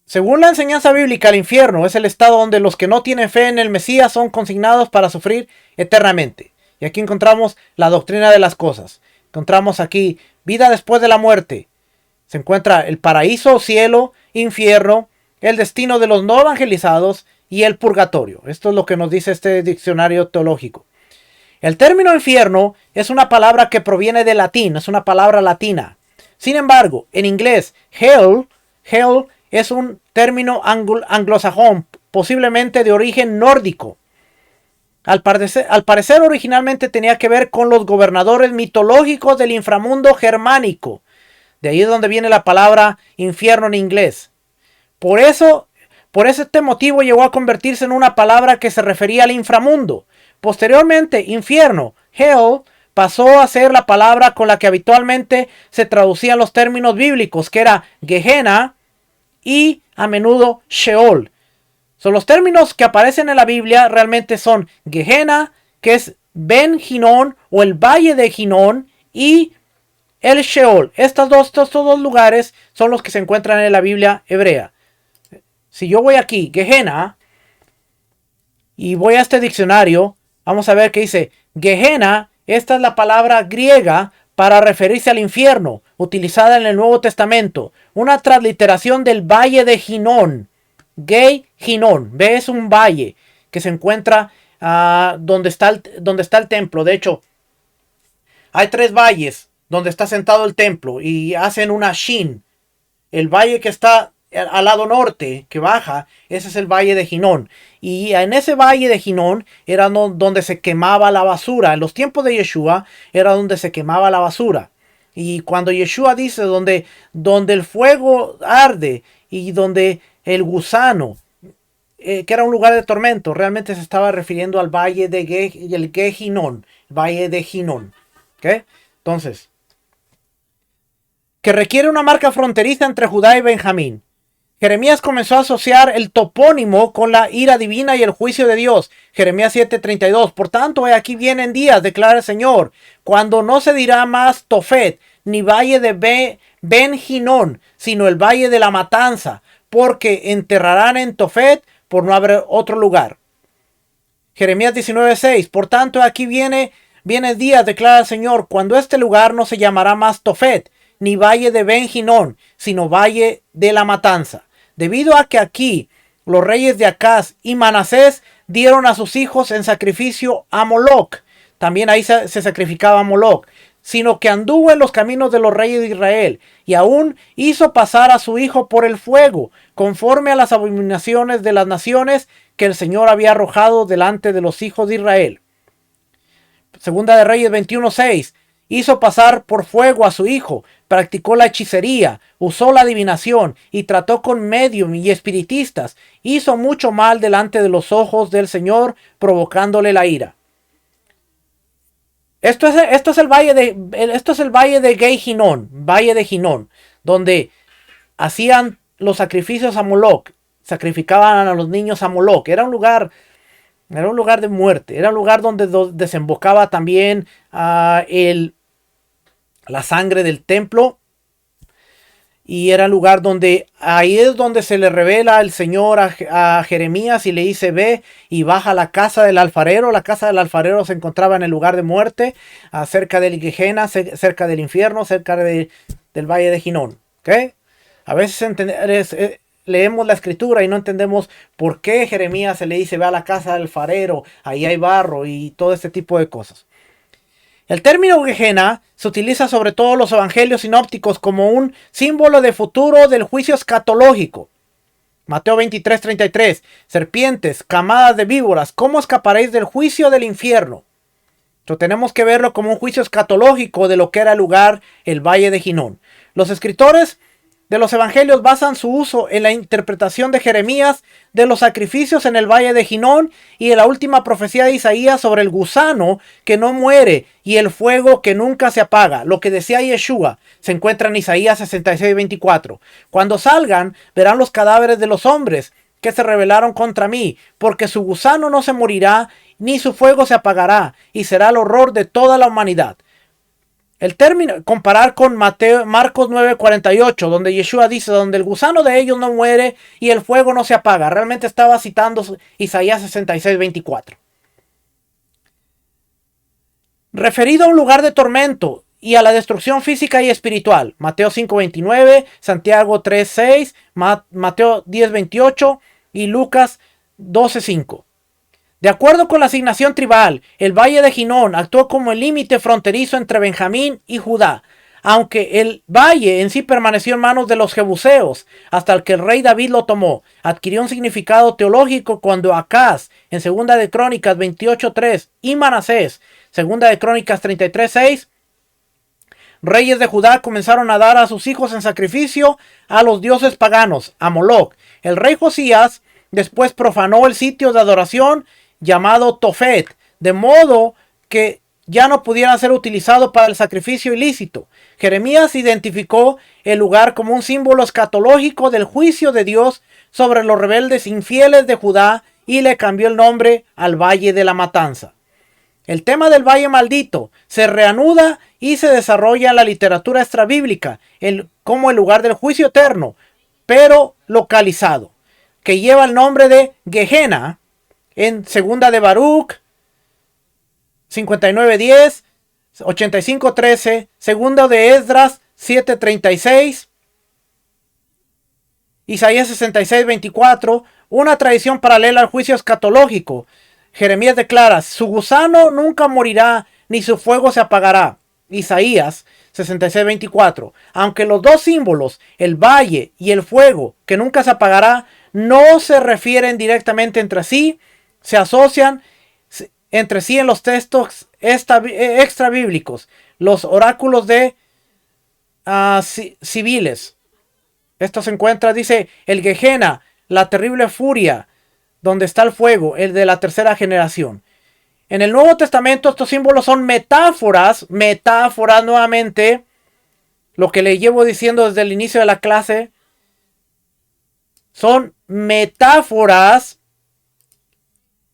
según la enseñanza bíblica, el infierno es el estado donde los que no tienen fe en el Mesías son consignados para sufrir eternamente. Y aquí encontramos la doctrina de las cosas. Encontramos aquí vida después de la muerte. Se encuentra el paraíso, cielo, infierno, el destino de los no evangelizados y el purgatorio. Esto es lo que nos dice este diccionario teológico. El término infierno es una palabra que proviene del latín, es una palabra latina. Sin embargo, en inglés, hell es un término anglosajón, posiblemente de origen nórdico. Al parecer originalmente tenía que ver con los gobernadores mitológicos del inframundo germánico. De ahí es donde viene la palabra infierno en inglés. Por este motivo llegó a convertirse en una palabra que se refería al inframundo. Posteriormente, infierno, hell, pasó a ser la palabra con la que habitualmente se traducían los términos bíblicos, que era Gehenna y a menudo Sheol. Los términos que aparecen en la Biblia realmente son Gehenna, que es Ben Hinnom o el Valle de Hinnom, y el Sheol. Estos dos lugares son los que se encuentran en la Biblia hebrea. Si yo voy aquí, Gehenna, Y voy a este diccionario. Vamos a ver qué dice. Gehenna, esta es la palabra griega para referirse al infierno, utilizada en el Nuevo Testamento. Una transliteración del valle de Hinón. Gay Hinón. Ve, es un valle que se encuentra donde está el templo. De hecho, hay 3 valles donde está sentado el templo y hacen una shin. El valle que está al lado norte, que baja, ese es el valle de Hinón. Y en ese valle de Hinón era donde se quemaba la basura. En los tiempos de Yeshua era donde se quemaba la basura. Y cuando Yeshua dice donde el fuego arde y donde el gusano, que era un lugar de tormento, realmente se estaba refiriendo al valle de Hinón, valle de Hinón. ¿Okay? Entonces, que requiere una marca fronteriza entre Judá y Benjamín. Jeremías comenzó a asociar el topónimo con la ira divina y el juicio de Dios. Jeremías 7:32. Por tanto, aquí vienen días, declara el Señor, cuando no se dirá más Tofet, ni valle de Ben Hinón, sino el valle de la matanza, porque enterrarán en Tofet por no haber otro lugar. Jeremías 19:6. Por tanto, aquí vienen días, declara el Señor, cuando este lugar no se llamará más Tofet, ni valle de Ben Hinón, sino valle de la matanza. Debido a que aquí los reyes de Acaz y Manasés dieron a sus hijos en sacrificio a Moloc. También ahí se sacrificaba a Moloc. Sino que anduvo en los caminos de los reyes de Israel, y aún hizo pasar a su hijo por el fuego, conforme a las abominaciones de las naciones que el Señor había arrojado delante de los hijos de Israel. Segunda de Reyes 21:6. Hizo pasar por fuego a su hijo, practicó la hechicería, usó la adivinación y trató con medium y espiritistas. Hizo mucho mal delante de los ojos del Señor, provocándole la ira. Esto es el valle de Gay Hinón, valle de Hinón, donde hacían los sacrificios a Moloc, sacrificaban a los niños a Moloc. Era un lugar de muerte, era un lugar donde desembocaba también la sangre del templo, y era el lugar donde, ahí es donde se le revela el Señor a Jeremías y le dice: ve y baja a la casa del alfarero. La casa del alfarero se encontraba en el lugar de muerte, cerca del Gehenna, cerca del infierno, cerca del valle de Hinón. ¿Okay? A veces leemos la escritura y no entendemos por qué Jeremías se le dice: ve a la casa del alfarero, ahí hay barro y todo este tipo de cosas. El término Gehenna se utiliza sobre todo en los evangelios sinópticos como un símbolo de futuro del juicio escatológico. Mateo 23:33. Serpientes, camadas de víboras, ¿cómo escaparéis del juicio del infierno? Entonces tenemos que verlo como un juicio escatológico de lo que era el lugar, el valle de Hinón. Los escritores de los evangelios basan su uso en la interpretación de Jeremías de los sacrificios en el valle de Hinón y en la última profecía de Isaías sobre el gusano que no muere y el fuego que nunca se apaga. Lo que decía Yeshua se encuentra en Isaías 66:24. Cuando salgan, verán los cadáveres de los hombres que se rebelaron contra mí, porque su gusano no se morirá ni su fuego se apagará, y será el horror de toda la humanidad. El término, comparar con Marcos 9:48, donde Yeshua dice: donde el gusano de ellos no muere y el fuego no se apaga. Realmente estaba citando Isaías 66:24. Referido a un lugar de tormento y a la destrucción física y espiritual. Mateo 5:29, Santiago 3:6, Mateo 10:28 y Lucas 12:5. De acuerdo con la asignación tribal, el valle de Hinón actuó como el límite fronterizo entre Benjamín y Judá, aunque el valle en sí permaneció en manos de los jebuseos hasta que el rey David lo tomó. Adquirió un significado teológico cuando Acaz, en Segunda de Crónicas 28:3, y Manasés, Segunda de Crónicas 33:6, reyes de Judá, comenzaron a dar a sus hijos en sacrificio a los dioses paganos, a Moloc. El rey Josías después profanó el sitio de adoración llamado Tofet, de modo que ya no pudieran ser utilizados para el sacrificio ilícito. Jeremías identificó el lugar como un símbolo escatológico del juicio de Dios sobre los rebeldes infieles de Judá y le cambió el nombre al Valle de la Matanza. El tema del Valle Maldito se reanuda y se desarrolla en la literatura extrabíblica como el lugar del juicio eterno, pero localizado, que lleva el nombre de Gehenna. en segunda de Baruch 59:10, 85:13, segunda de Esdras 7:36, Isaías 66:24, una tradición paralela al juicio escatológico. Jeremías declara, su gusano nunca morirá, ni su fuego se apagará. Isaías 66:24. Aunque los dos símbolos, el valle y el fuego, que nunca se apagará, no se refieren directamente entre sí, se asocian entre sí en los textos extra bíblicos, los oráculos de civiles. Esto se encuentra, dice, el Gehenna, la terrible furia, donde está el fuego, el de la tercera generación. En el Nuevo Testamento estos símbolos son metáforas nuevamente, lo que le llevo diciendo desde el inicio de la clase, son metáforas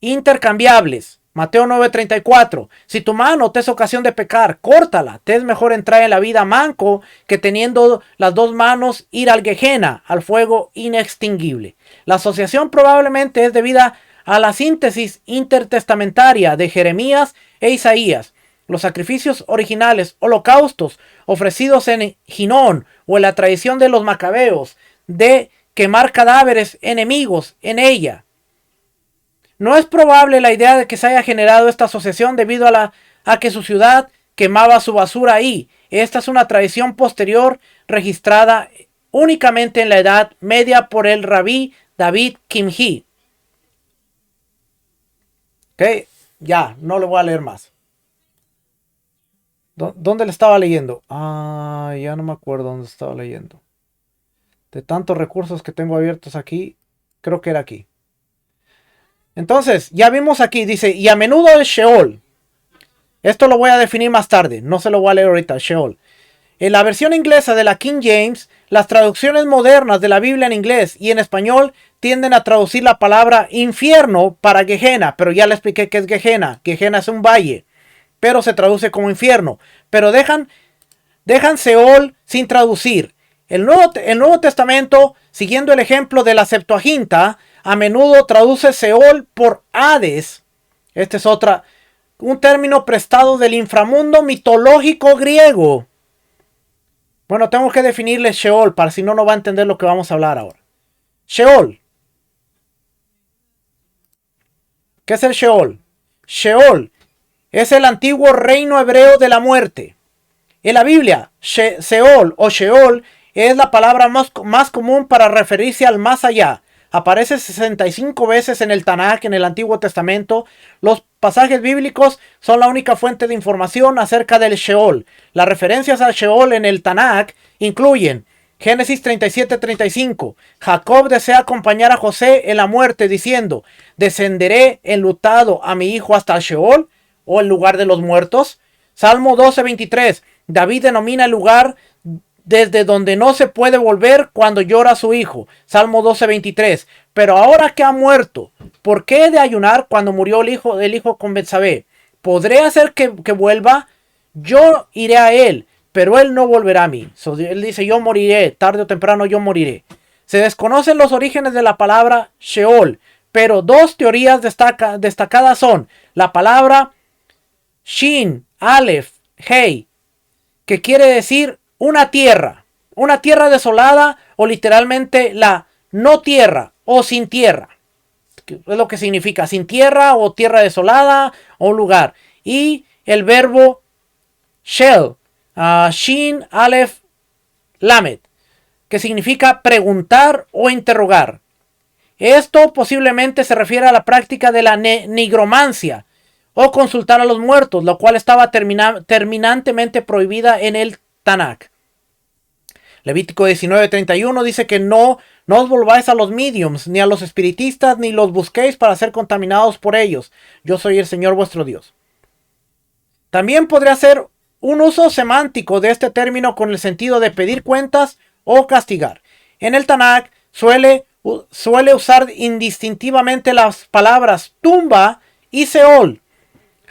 intercambiables. Mateo 9:34. Si tu mano te es ocasión de pecar, córtala. Te es mejor entrar en la vida manco que teniendo las dos manos ir al Gehenna, al fuego inextinguible. La asociación probablemente es debida a la síntesis intertestamentaria de Jeremías e Isaías. Los sacrificios originales, holocaustos, ofrecidos en Ginón o en la tradición de los macabeos, de quemar cadáveres enemigos en ella. No es probable la idea de que se haya generado esta asociación debido a que su ciudad quemaba su basura ahí. Esta es una tradición posterior registrada únicamente en la Edad Media por el rabí David Kimhi. Ok, ya, no le voy a leer más. ¿Dónde le estaba leyendo? Ya no me acuerdo dónde estaba leyendo. De tantos recursos que tengo abiertos aquí, creo que era aquí. Entonces, ya vimos aquí, dice, y a menudo el Sheol. Esto lo voy a definir más tarde, no se lo voy a leer ahorita, Sheol. En la versión inglesa de la King James, las traducciones modernas de la Biblia en inglés y en español tienden a traducir la palabra infierno para Gehenna, pero ya le expliqué qué es Gehenna. Gehenna es un valle, pero se traduce como infierno. Pero dejan Seol sin traducir. El Nuevo Testamento, siguiendo el ejemplo de la Septuaginta, a menudo traduce Seol por Hades. Este es un término prestado del inframundo mitológico griego. Bueno, tengo que definirle Sheol, para si no, no va a entender lo que vamos a hablar ahora. Sheol. ¿Qué es el Sheol? Sheol es el antiguo reino hebreo de la muerte. En la Biblia, Seol o Sheol es la palabra más común para referirse al más allá. Aparece 65 veces en el Tanakh, en el Antiguo Testamento. Los pasajes bíblicos son la única fuente de información acerca del Sheol. Las referencias al Sheol en el Tanakh incluyen Génesis 37:35. Jacob desea acompañar a José en la muerte diciendo, ¿descenderé enlutado a mi hijo hasta el Sheol o el lugar de los muertos? Salmo 12:23. David denomina el lugar desde donde no se puede volver cuando llora a su hijo. Salmo 12:23. Pero ahora que ha muerto, ¿por qué he de ayunar cuando murió el hijo con Betsabé? ¿Podré hacer que vuelva? Yo iré a él, pero él no volverá a mí. Él dice, yo moriré, tarde o temprano yo moriré. Se desconocen los orígenes de la palabra Sheol, pero dos teorías destacadas son la palabra Shin, Aleph, Hei, que quiere decir una tierra desolada o literalmente la no tierra o sin tierra. Es lo que significa sin tierra o tierra desolada o lugar. Y el verbo shel, Shin, Aleph, Lamed, que significa preguntar o interrogar. Esto posiblemente se refiere a la práctica de la nigromancia o consultar a los muertos, lo cual estaba terminantemente prohibida en el Tanakh. Levítico 19:31 dice que no os volváis a los mediums, ni a los espiritistas, ni los busquéis para ser contaminados por ellos. Yo soy el Señor vuestro Dios. También podría ser un uso semántico de este término con el sentido de pedir cuentas o castigar. En el Tanakh suele usar indistintivamente las palabras tumba y Seol.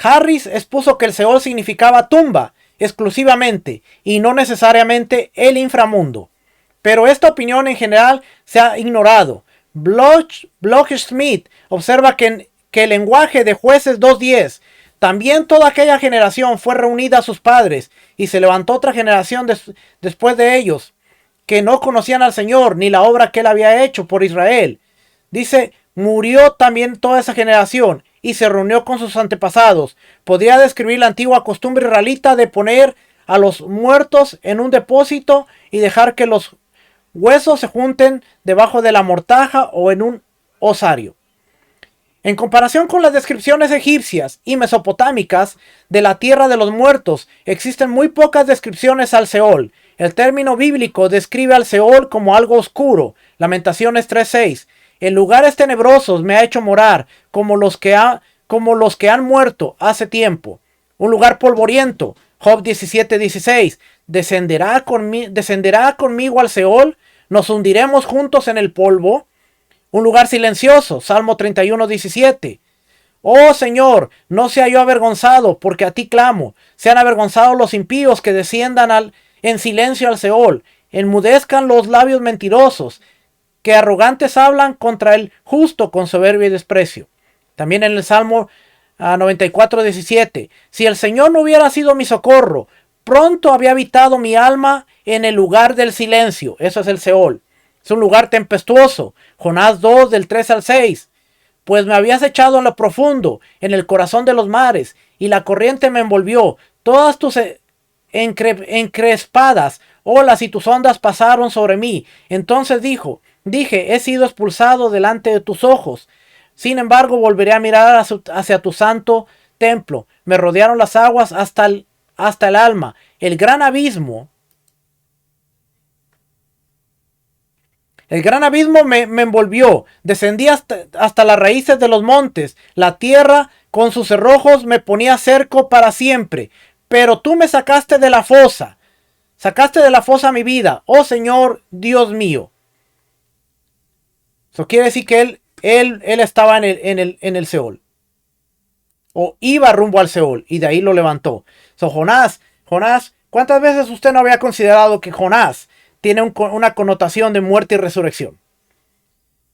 Harris expuso que el Seol significaba tumba exclusivamente y no necesariamente el inframundo. Pero esta opinión en general se ha ignorado. Bloch Smith observa que que el lenguaje de Jueces 2:10. También toda aquella generación fue reunida a sus padres, y se levantó otra generación después de ellos, que no conocían al Señor, ni la obra que él había hecho por Israel. Dice, murió también toda esa generación, y se reunió con sus antepasados. Podría describir la antigua costumbre israelita de poner a los muertos en un depósito y dejar que los huesos se junten debajo de la mortaja o en un osario. En comparación con las descripciones egipcias y mesopotámicas de la tierra de los muertos, existen muy pocas descripciones al Seol. El término bíblico describe al Seol como algo oscuro. Lamentaciones 3:6. En lugares tenebrosos me ha hecho morar, como los que han muerto hace tiempo. Un lugar polvoriento. Job 17:16. ¿Descenderá conmigo al Seol? ¿Nos hundiremos juntos en el polvo? Un lugar silencioso. Salmo 31:17. Oh Señor, no sea yo avergonzado, porque a ti clamo. Sean avergonzados los impíos que desciendan en silencio al Seol. Enmudezcan los labios mentirosos, que arrogantes hablan contra el justo con soberbia y desprecio. También en el Salmo 94:17. Si el Señor no hubiera sido mi socorro, pronto había habitado mi alma en el lugar del silencio. Eso es el Seol. Es un lugar tempestuoso. Jonás 2 del 3 al 6. Pues me habías echado en lo profundo, en el corazón de los mares, y la corriente me envolvió. Todas tus encrespadas olas y tus ondas pasaron sobre mí. Entonces dije, he sido expulsado delante de tus ojos. Sin embargo, volveré a mirar hacia tu santo templo. Me rodearon las aguas hasta el alma. El gran abismo me envolvió. Descendí hasta las raíces de los montes. La tierra con sus cerrojos me ponía cerco para siempre. Pero tú me sacaste de la fosa. Sacaste de la fosa mi vida. Oh Señor, Dios mío. Eso quiere decir que él estaba en el Seol. O iba rumbo al Seol. Y de ahí lo levantó. Jonás, ¿cuántas veces usted no había considerado que Jonás tiene una connotación de muerte y resurrección?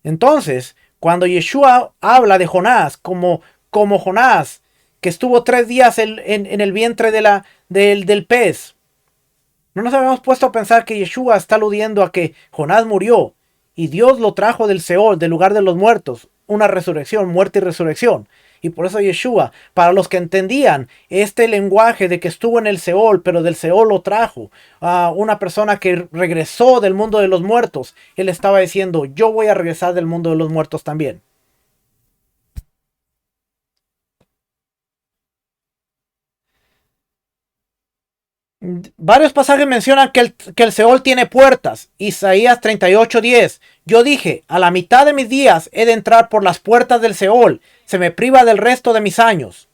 Entonces, cuando Yeshua habla de Jonás como Jonás, que estuvo 3 días en el vientre del pez, no nos habíamos puesto a pensar que Yeshua está aludiendo a que Jonás murió y Dios lo trajo del Seol, del lugar de los muertos, una resurrección, muerte y resurrección. Y por eso Yeshua, para los que entendían este lenguaje de que estuvo en el Seol, pero del Seol lo trajo a una persona que regresó del mundo de los muertos, él estaba diciendo, yo voy a regresar del mundo de los muertos también. Varios pasajes mencionan que el Seol tiene puertas. Isaías 38:10. Yo dije, a la mitad de mis días he de entrar por las puertas del Seol. Se me priva del resto de mis años.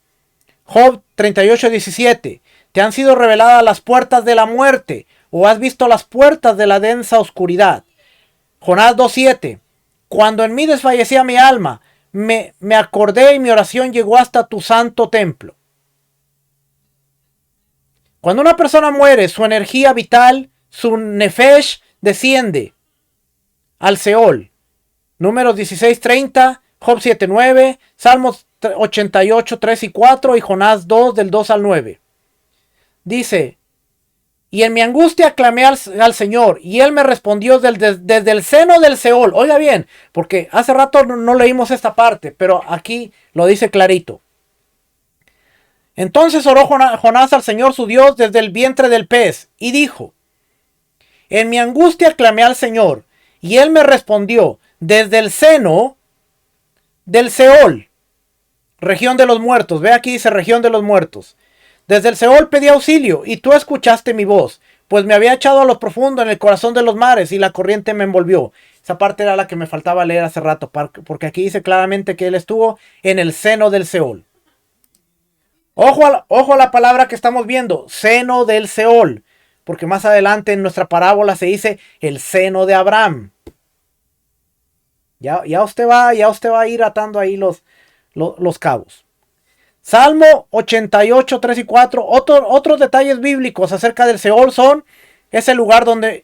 Job 38:17. ¿Te han sido reveladas las puertas de la muerte? ¿O has visto las puertas de la densa oscuridad? Jonás 2:7. Cuando en mí desfallecía mi alma, me acordé y mi oración llegó hasta tu santo templo. Cuando una persona muere, su energía vital, su nefesh, desciende al Seol. Números 16:30, Job 7:9, Salmos 88, 3 y 4 y Jonás 2 del 2 al 9. Dice, y en mi angustia clamé al Señor y Él me respondió desde el seno del Seol. Oiga bien, porque hace rato no leímos esta parte, pero aquí lo dice clarito. Entonces oró Jonás al Señor su Dios desde el vientre del pez y dijo, en mi angustia clamé al Señor y Él me respondió desde el seno del Seol, región de los muertos. Ve aquí dice región de los muertos. Desde el Seol pedí auxilio y tú escuchaste mi voz, pues me había echado a lo profundo en el corazón de los mares y la corriente me envolvió. Esa parte era la que me faltaba leer hace rato, porque aquí dice claramente que Él estuvo en el seno del Seol. Ojo a la palabra que estamos viendo, seno del Seol, porque más adelante en nuestra parábola se dice el seno de Abraham. Ya usted va a ir atando ahí los cabos. Salmo 88, 3 y 4. Otros detalles bíblicos acerca del Seol son ese lugar donde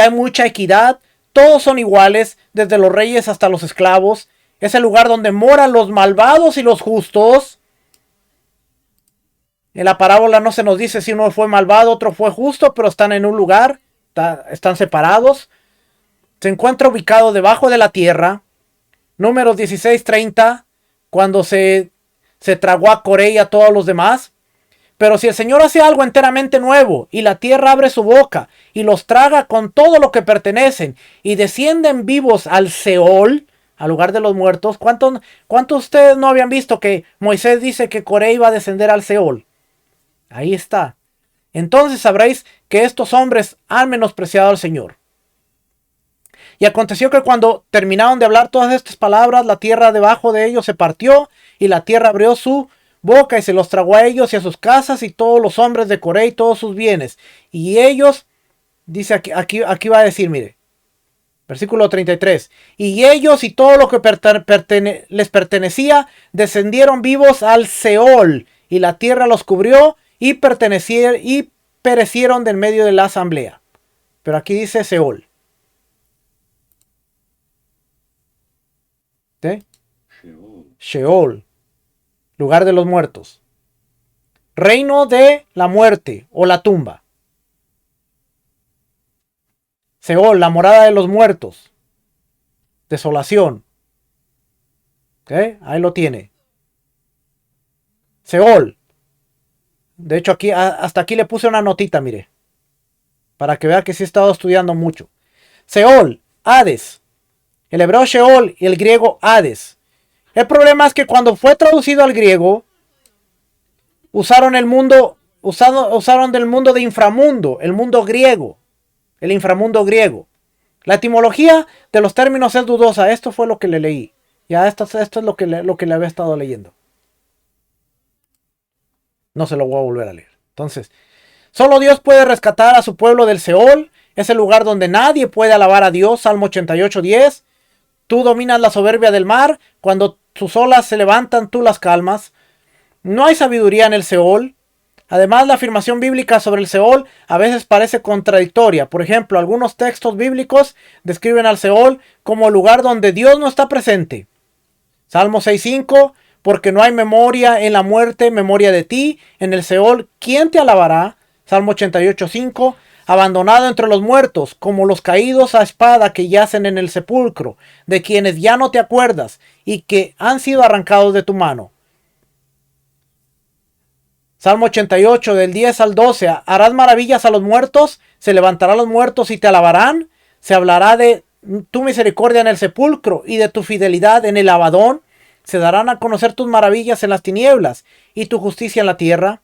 hay mucha equidad. Todos son iguales, desde los reyes hasta los esclavos. es el lugar donde moran los malvados y los justos. En la parábola no se nos dice si uno fue malvado, otro fue justo, pero están en un lugar, están separados. Se encuentra ubicado debajo de la tierra. Números 16:30, cuando se tragó a Coré y a todos los demás. Pero si el Señor hace algo enteramente nuevo, y la tierra abre su boca, y los traga con todo lo que pertenecen, y descienden vivos al Seol, al lugar de los muertos. ¿Cuántos de ustedes no habían visto que Moisés dice que Coré iba a descender al Seol? Ahí está. Entonces sabréis que estos hombres han menospreciado al Señor. Y aconteció que cuando terminaron de hablar todas estas palabras, la tierra debajo de ellos se partió, y la tierra abrió su boca y se los tragó a ellos y a sus casas y todos los hombres de Coré y todos sus bienes. Y ellos, dice aquí va a decir, mire, versículo 33. Y ellos y todo lo que les pertenecía descendieron vivos al Seol, y la tierra los cubrió y perecieron del medio de la asamblea. Pero aquí dice Seol. ¿Sí? Sheol, lugar de los muertos. Reino de la muerte o la tumba. Seol, la morada de los muertos. Desolación. ¿Okay? Ahí lo tiene. Seol. De hecho, aquí, hasta aquí le puse una notita, mire. Para que vea que sí he estado estudiando mucho. Seol, Hades. El hebreo Sheol y el griego Hades. El problema es que cuando fue traducido al griego, usaron del mundo de inframundo, el mundo griego, el inframundo griego. La etimología de los términos es dudosa. Esto fue lo que le leí. Ya esto es lo que le había estado leyendo. No se lo voy a volver a leer. Entonces, solo Dios puede rescatar a su pueblo del Seol. Es el lugar donde nadie puede alabar a Dios. Salmo 88:10. Tú dominas la soberbia del mar. Cuando sus olas se levantan, tú las calmas. No hay sabiduría en el Seol. Además, la afirmación bíblica sobre el Seol a veces parece contradictoria. Por ejemplo, algunos textos bíblicos describen al Seol como el lugar donde Dios no está presente. Salmo 6:5. Porque no hay memoria en la muerte, memoria de ti. En el Seol, ¿quién te alabará? Salmo 88:5. Abandonado entre los muertos, como los caídos a espada que yacen en el sepulcro, de quienes ya no te acuerdas y que han sido arrancados de tu mano. Salmo 88, del 10 al 12. Harás maravillas a los muertos, se levantarán los muertos y te alabarán. Se hablará de tu misericordia en el sepulcro y de tu fidelidad en el Abadón. Se darán a conocer tus maravillas en las tinieblas y tu justicia en la tierra.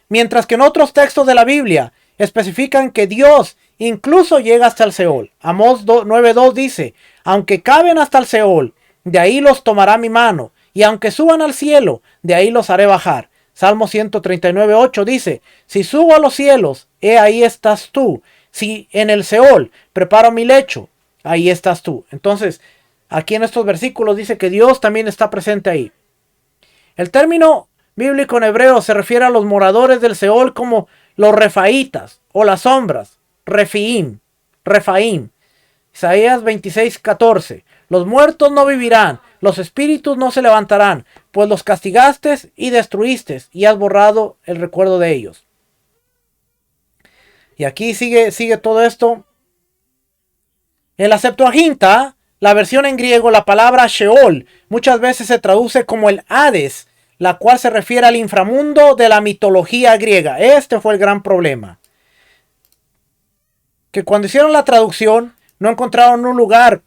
Mientras que en otros textos de la Biblia especifican que Dios incluso llega hasta el Seol. Amós 9:2 dice, aunque caben hasta el Seol, de ahí los tomará mi mano, y aunque suban al cielo, de ahí los haré bajar. Salmo 139:8 dice, si subo a los cielos, ahí estás tú. Si en el Seol preparo mi lecho, ahí estás tú. Entonces, aquí en estos versículos dice que Dios también está presente ahí. El término bíblico en hebreo se refiere a los moradores del Seol como los refaitas o las sombras, Refaim. Isaías 26:14. Los muertos no vivirán, los espíritus no se levantarán, pues los castigaste y destruiste y has borrado el recuerdo de ellos. Y aquí sigue todo esto. En la Septuaginta, la versión en griego, la palabra Sheol muchas veces se traduce como el Hades, la cual se refiere al inframundo de la mitología griega. Este fue el gran problema. Que cuando hicieron la traducción, no encontraron un lugar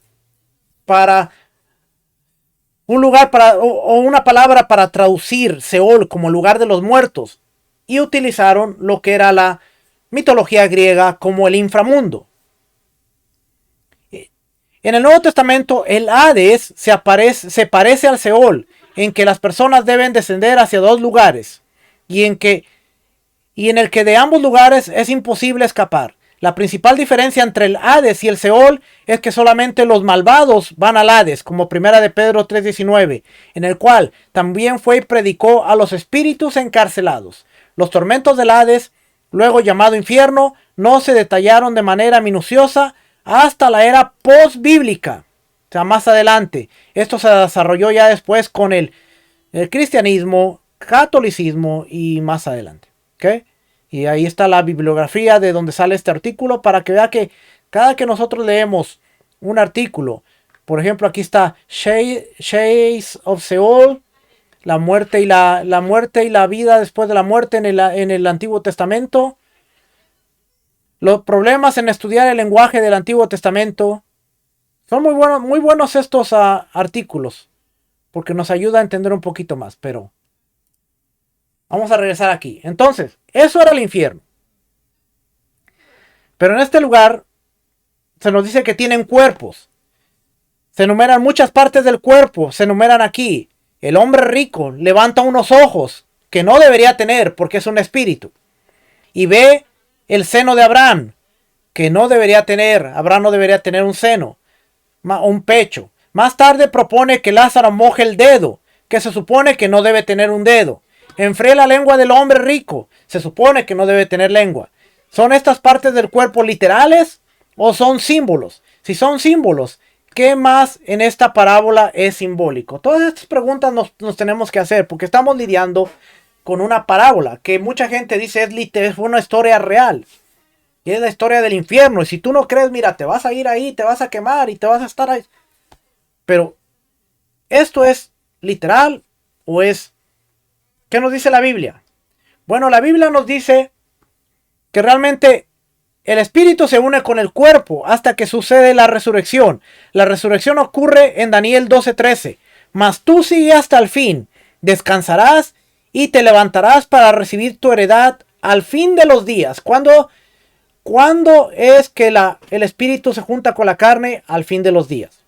o una palabra para traducir Seol como lugar de los muertos. Y utilizaron lo que era la mitología griega como el inframundo. En el Nuevo Testamento, el Hades se parece al Seol, en que las personas deben descender hacia dos lugares, y en el que de ambos lugares es imposible escapar. La principal diferencia entre el Hades y el Seol es que solamente los malvados van al Hades, como 1 de Pedro 3:19, en el cual también fue y predicó a los espíritus encarcelados. Los tormentos del Hades, luego llamado infierno, no se detallaron de manera minuciosa hasta la era post-bíblica. O sea, más adelante. Esto se desarrolló ya después con el cristianismo, catolicismo y más adelante. ¿Ok? Y ahí está la bibliografía de donde sale este artículo para que vea que cada que nosotros leemos un artículo, por ejemplo, aquí está Shades of Seoul, la muerte y la muerte y la vida después de la muerte en el Antiguo Testamento. Los problemas en estudiar el lenguaje del Antiguo Testamento. Son muy buenos estos artículos, porque nos ayuda a entender un poquito más, pero vamos a regresar aquí. Entonces, eso era el infierno. Pero en este lugar se nos dice que tienen cuerpos. Se enumeran muchas partes del cuerpo, se enumeran aquí. El hombre rico levanta unos ojos que no debería tener porque es un espíritu. Y ve el seno de Abraham, que no debería tener. Abraham no debería tener un seno, un pecho. Más tarde propone que Lázaro moje el dedo, que se supone que no debe tener un dedo. Enfríe la lengua del hombre rico, se supone que no debe tener lengua. ¿Son estas partes del cuerpo literales o son símbolos? Si son símbolos, ¿qué más en esta parábola es simbólico? Todas estas preguntas nos tenemos que hacer porque estamos lidiando con una parábola que mucha gente dice es una historia real. Y es la historia del infierno. Y si tú no crees, mira, te vas a ir ahí, te vas a quemar y te vas a estar ahí. Pero, ¿esto es literal o es... ¿Qué nos dice la Biblia? Bueno, la Biblia nos dice que realmente el espíritu se une con el cuerpo hasta que sucede la resurrección. La resurrección ocurre en Daniel 12:13. Mas tú sigue hasta el fin, descansarás y te levantarás para recibir tu heredad al fin de los días. ¿Cuándo es que el espíritu se junta con la carne? Al fin de los días.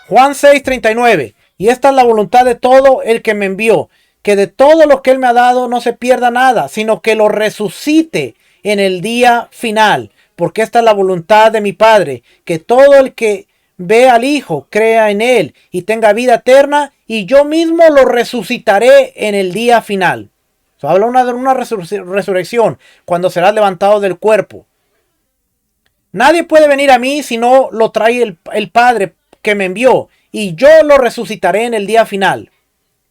Juan 6:39. Y esta es la voluntad de todo el que me envió, que de todo lo que él me ha dado no se pierda nada, sino que lo resucite en el día final. Porque esta es la voluntad de mi Padre, que todo el que ve al Hijo crea en él y tenga vida eterna, y yo mismo lo resucitaré en el día final. So, habla de una resurrección cuando serás levantado del cuerpo. Nadie puede venir a mí si no lo trae el Padre que me envió, y yo lo resucitaré en el día final.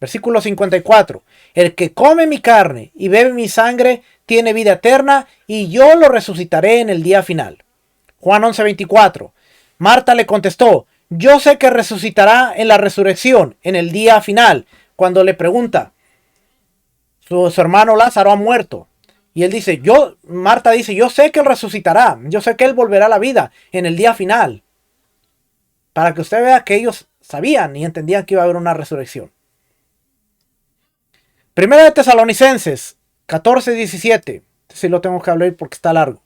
Versículo 54. El que come mi carne y bebe mi sangre tiene vida eterna, y yo lo resucitaré en el día final. Juan 11:24. Marta le contestó, yo sé que resucitará en la resurrección, en el día final. Cuando le pregunta, su hermano Lázaro ha muerto. Y él dice, Marta dice, yo sé que él resucitará, yo sé que él volverá a la vida en el día final. Para que usted vea que ellos sabían y entendían que iba a haber una resurrección. Primera de Tesalonicenses 14:17. Si lo tengo que hablar porque está largo.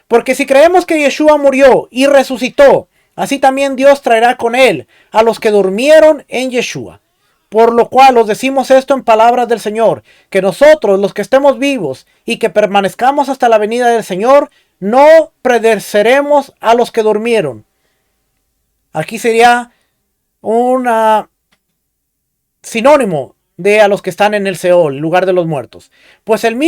Porque si creemos que Yeshua murió y resucitó, así también Dios traerá con él a los que durmieron en Yeshua. Por lo cual os decimos esto en palabras del Señor, que nosotros, los que estemos vivos y que permanezcamos hasta la venida del Señor, no precederemos a los que durmieron. Aquí sería un sinónimo de a los que están en el Seol, lugar de los muertos. Pues el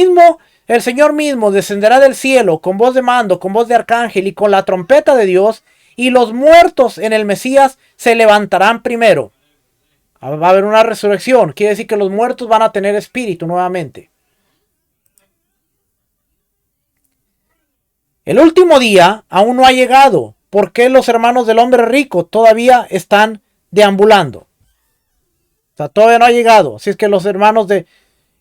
Señor mismo descenderá del cielo con voz de mando, con voz de arcángel y con la trompeta de Dios, y los muertos en el Mesías se levantarán primero. Va a haber una resurrección, quiere decir que los muertos van a tener espíritu nuevamente. El último día aún no ha llegado, porque los hermanos del hombre rico todavía están deambulando. O sea, todavía no ha llegado. Así es que los hermanos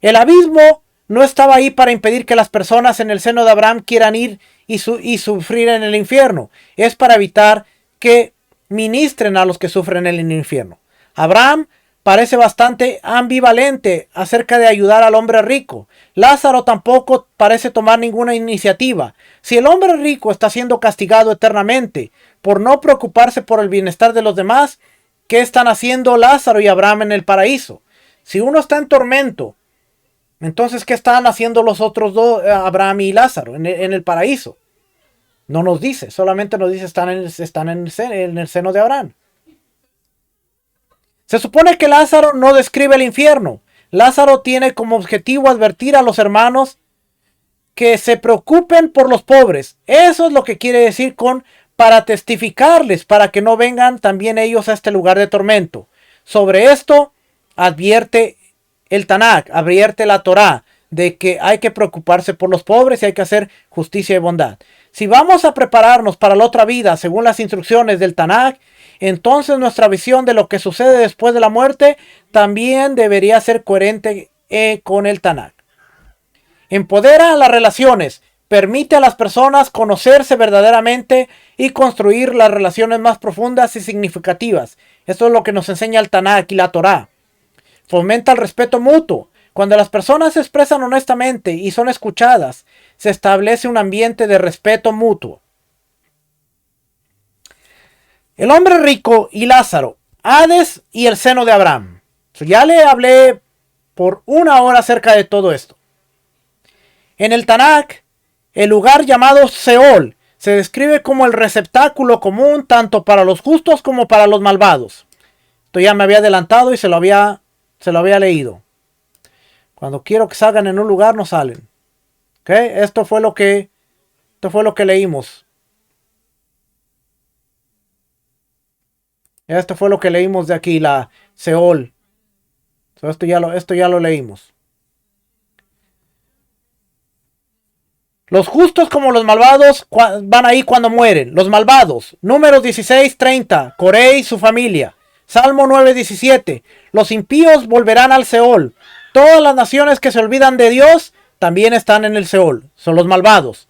el abismo no estaba ahí para impedir que las personas en el seno de Abraham quieran ir y sufrir en el infierno. Es para evitar que ministren a los que sufren en el infierno. Abraham parece bastante ambivalente acerca de ayudar al hombre rico. Lázaro tampoco parece tomar ninguna iniciativa. Si el hombre rico está siendo castigado eternamente por no preocuparse por el bienestar de los demás, ¿qué están haciendo Lázaro y Abraham en el paraíso? Si uno está en tormento, entonces ¿qué están haciendo los otros dos, Abraham y Lázaro, en el paraíso? No nos dice, solamente nos dice están en el seno de Abraham. Se supone que Lázaro no describe el infierno. Lázaro tiene como objetivo advertir a los hermanos que se preocupen por los pobres. Eso es lo que quiere decir con para testificarles, para que no vengan también ellos a este lugar de tormento. Sobre esto advierte el Tanakh, advierte la Torá, de que hay que preocuparse por los pobres y hay que hacer justicia y bondad. Si vamos a prepararnos para la otra vida según las instrucciones del Tanakh, entonces nuestra visión de lo que sucede después de la muerte también debería ser coherente con el Tanakh. Empodera las relaciones, permite a las personas conocerse verdaderamente y construir las relaciones más profundas y significativas. Esto es lo que nos enseña el Tanakh y la Torá. Fomenta el respeto mutuo. Cuando las personas se expresan honestamente y son escuchadas, se establece un ambiente de respeto mutuo. El hombre rico y Lázaro, Hades y el seno de Abraham. Ya le hablé por 1 hora acerca de todo esto. En el Tanakh, el lugar llamado Seol se describe como el receptáculo común tanto para los justos como para los malvados. Esto ya me había adelantado y se lo había leído. Cuando quiero que salgan en un lugar, no salen. ¿Okay? Esto fue lo que leímos. Esto fue lo que leímos de aquí, la Seol. Esto ya lo leímos. Los justos como los malvados van ahí cuando mueren. Los malvados. Números 16:30. Coré y su familia. Salmo 9:17. Los impíos volverán al Seol. Todas las naciones que se olvidan de Dios también están en el Seol. Son los malvados.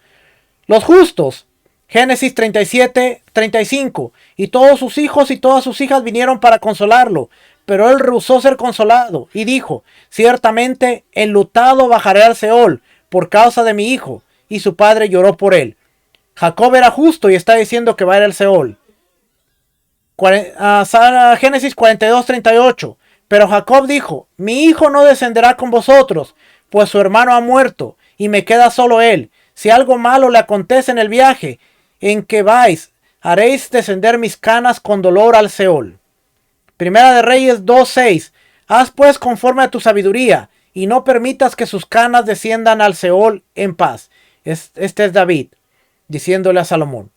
Los justos. Génesis 37:35. Y todos sus hijos y todas sus hijas vinieron para consolarlo. Pero él rehusó ser consolado. Y dijo, ciertamente enlutado bajaré al Seol por causa de mi hijo. Y su padre lloró por él. Jacob era justo y está diciendo que va a ir al Seol. Génesis 42:38. Pero Jacob dijo, mi hijo no descenderá con vosotros, pues su hermano ha muerto, y me queda solo él. Si algo malo le acontece en el viaje en que vais, haréis descender mis canas con dolor al Seol. Primera de Reyes 2:6. Haz pues conforme a tu sabiduría, y no permitas que sus canas desciendan al Seol en paz. Este es David, diciéndole a Salomón.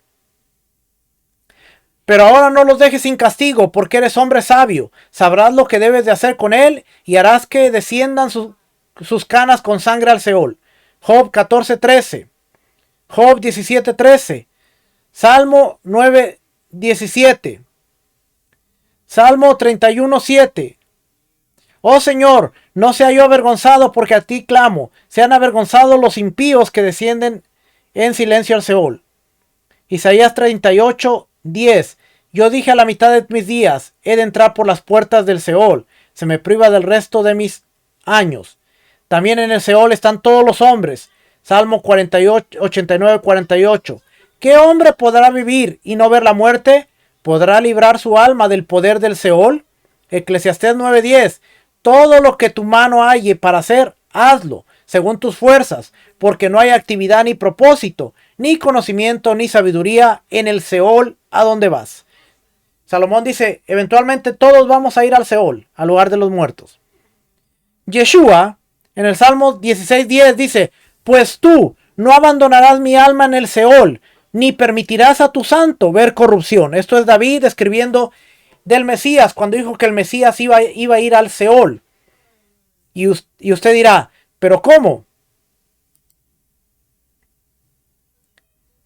Pero ahora no los dejes sin castigo, porque eres hombre sabio. Sabrás lo que debes de hacer con él, y harás que desciendan sus canas con sangre al Seol. Job 14:13. Job 17:13. Salmo 9:17. Salmo 31:7. Oh Señor, no sea yo avergonzado porque a ti clamo. Sean avergonzados los impíos que descienden en silencio al Seol. Isaías 38:10. Yo dije a la mitad de mis días, he de entrar por las puertas del Seol. Se me priva del resto de mis años. También en el Seol están todos los hombres. Salmo 89:48. ¿Qué hombre podrá vivir y no ver la muerte? ¿Podrá librar su alma del poder del Seol? Eclesiastés 9:10. Todo lo que tu mano halle para hacer, hazlo, según tus fuerzas, porque no hay actividad ni propósito, ni conocimiento, ni sabiduría en el Seol a donde vas. Salomón dice, eventualmente todos vamos a ir al Seol, al lugar de los muertos. Yeshua, en el Salmo 16:10 dice, pues tú no abandonarás mi alma en el Seol, ni permitirás a tu santo ver corrupción. Esto es David escribiendo del Mesías, cuando dijo que el Mesías iba a ir al Seol. Y usted dirá, ¿pero cómo?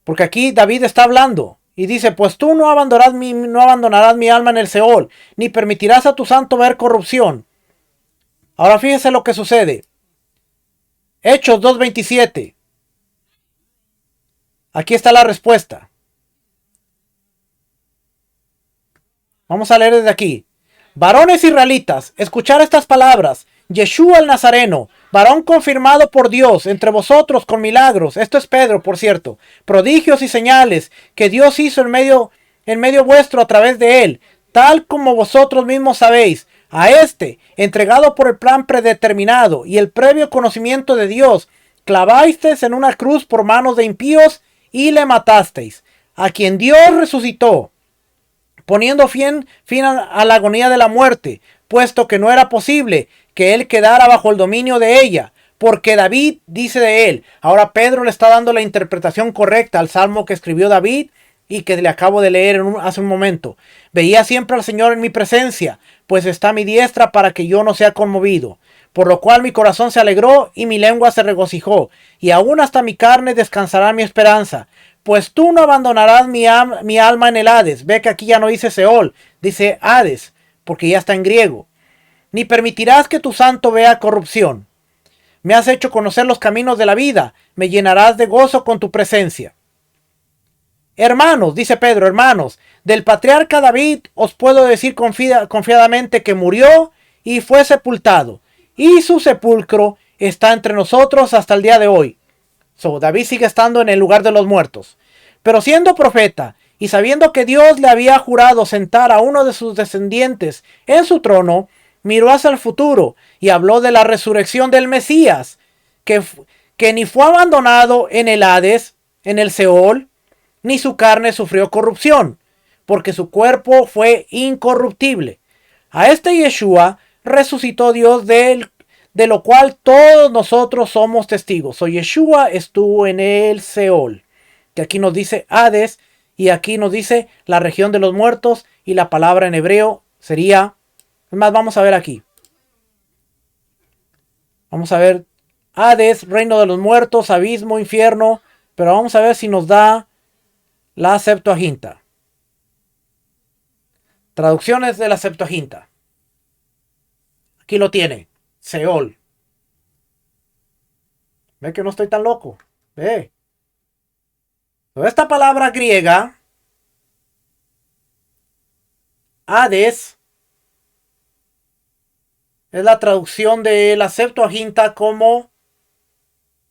Porque aquí David está hablando y dice, pues tú no abandonarás mi alma en el Seol, ni permitirás a tu santo ver corrupción. Ahora fíjese lo que sucede. Hechos 2:27. Aquí está la respuesta. Vamos a leer desde aquí. Varones israelitas, escuchad estas palabras. Yeshua el Nazareno, varón confirmado por Dios entre vosotros con milagros. Esto es Pedro, por cierto. Prodigios y señales que Dios hizo en medio vuestro a través de él. Tal como vosotros mismos sabéis. A este, entregado por el plan predeterminado y el previo conocimiento de Dios, clavasteis en una cruz por manos de impíos y le matasteis. A quien Dios resucitó, poniendo fin a la agonía de la muerte, puesto que no era posible que él quedara bajo el dominio de ella, porque David dice de él. Ahora Pedro le está dando la interpretación correcta al salmo que escribió David y que le acabo de leer hace un momento. Veía siempre al Señor en mi presencia, pues está a mi diestra para que yo no sea conmovido. Por lo cual mi corazón se alegró y mi lengua se regocijó, y aún hasta mi carne descansará mi esperanza. Pues tú no abandonarás mi alma en el Hades. Ve que aquí ya no dice Seol, dice Hades, porque ya está en griego. Ni permitirás que tu santo vea corrupción. Me has hecho conocer los caminos de la vida, me llenarás de gozo con tu presencia. Hermanos, dice Pedro, hermanos, del patriarca David os puedo decir confiadamente que murió y fue sepultado, y su sepulcro está entre nosotros hasta el día de hoy. David sigue estando en el lugar de los muertos. Pero siendo profeta y sabiendo que Dios le había jurado sentar a uno de sus descendientes en su trono, miró hacia el futuro y habló de la resurrección del Mesías, que ni fue abandonado en el Hades, en el Seol, ni su carne sufrió corrupción, porque su cuerpo fue incorruptible. A este Yeshua resucitó Dios de lo cual todos nosotros somos testigos. Yeshua estuvo en el Seol, que aquí nos dice Hades, y aquí nos dice la región de los muertos, y la palabra en hebreo sería... Es más, vamos a ver aquí. Vamos a ver Hades, reino de los muertos, abismo, infierno, pero vamos a ver si nos da la Septuaginta. Traducciones de la Septuaginta. Aquí lo tiene. Seol. Ve que no estoy tan loco. Ve. Esta palabra griega, Hades, es la traducción de la Septuaginta como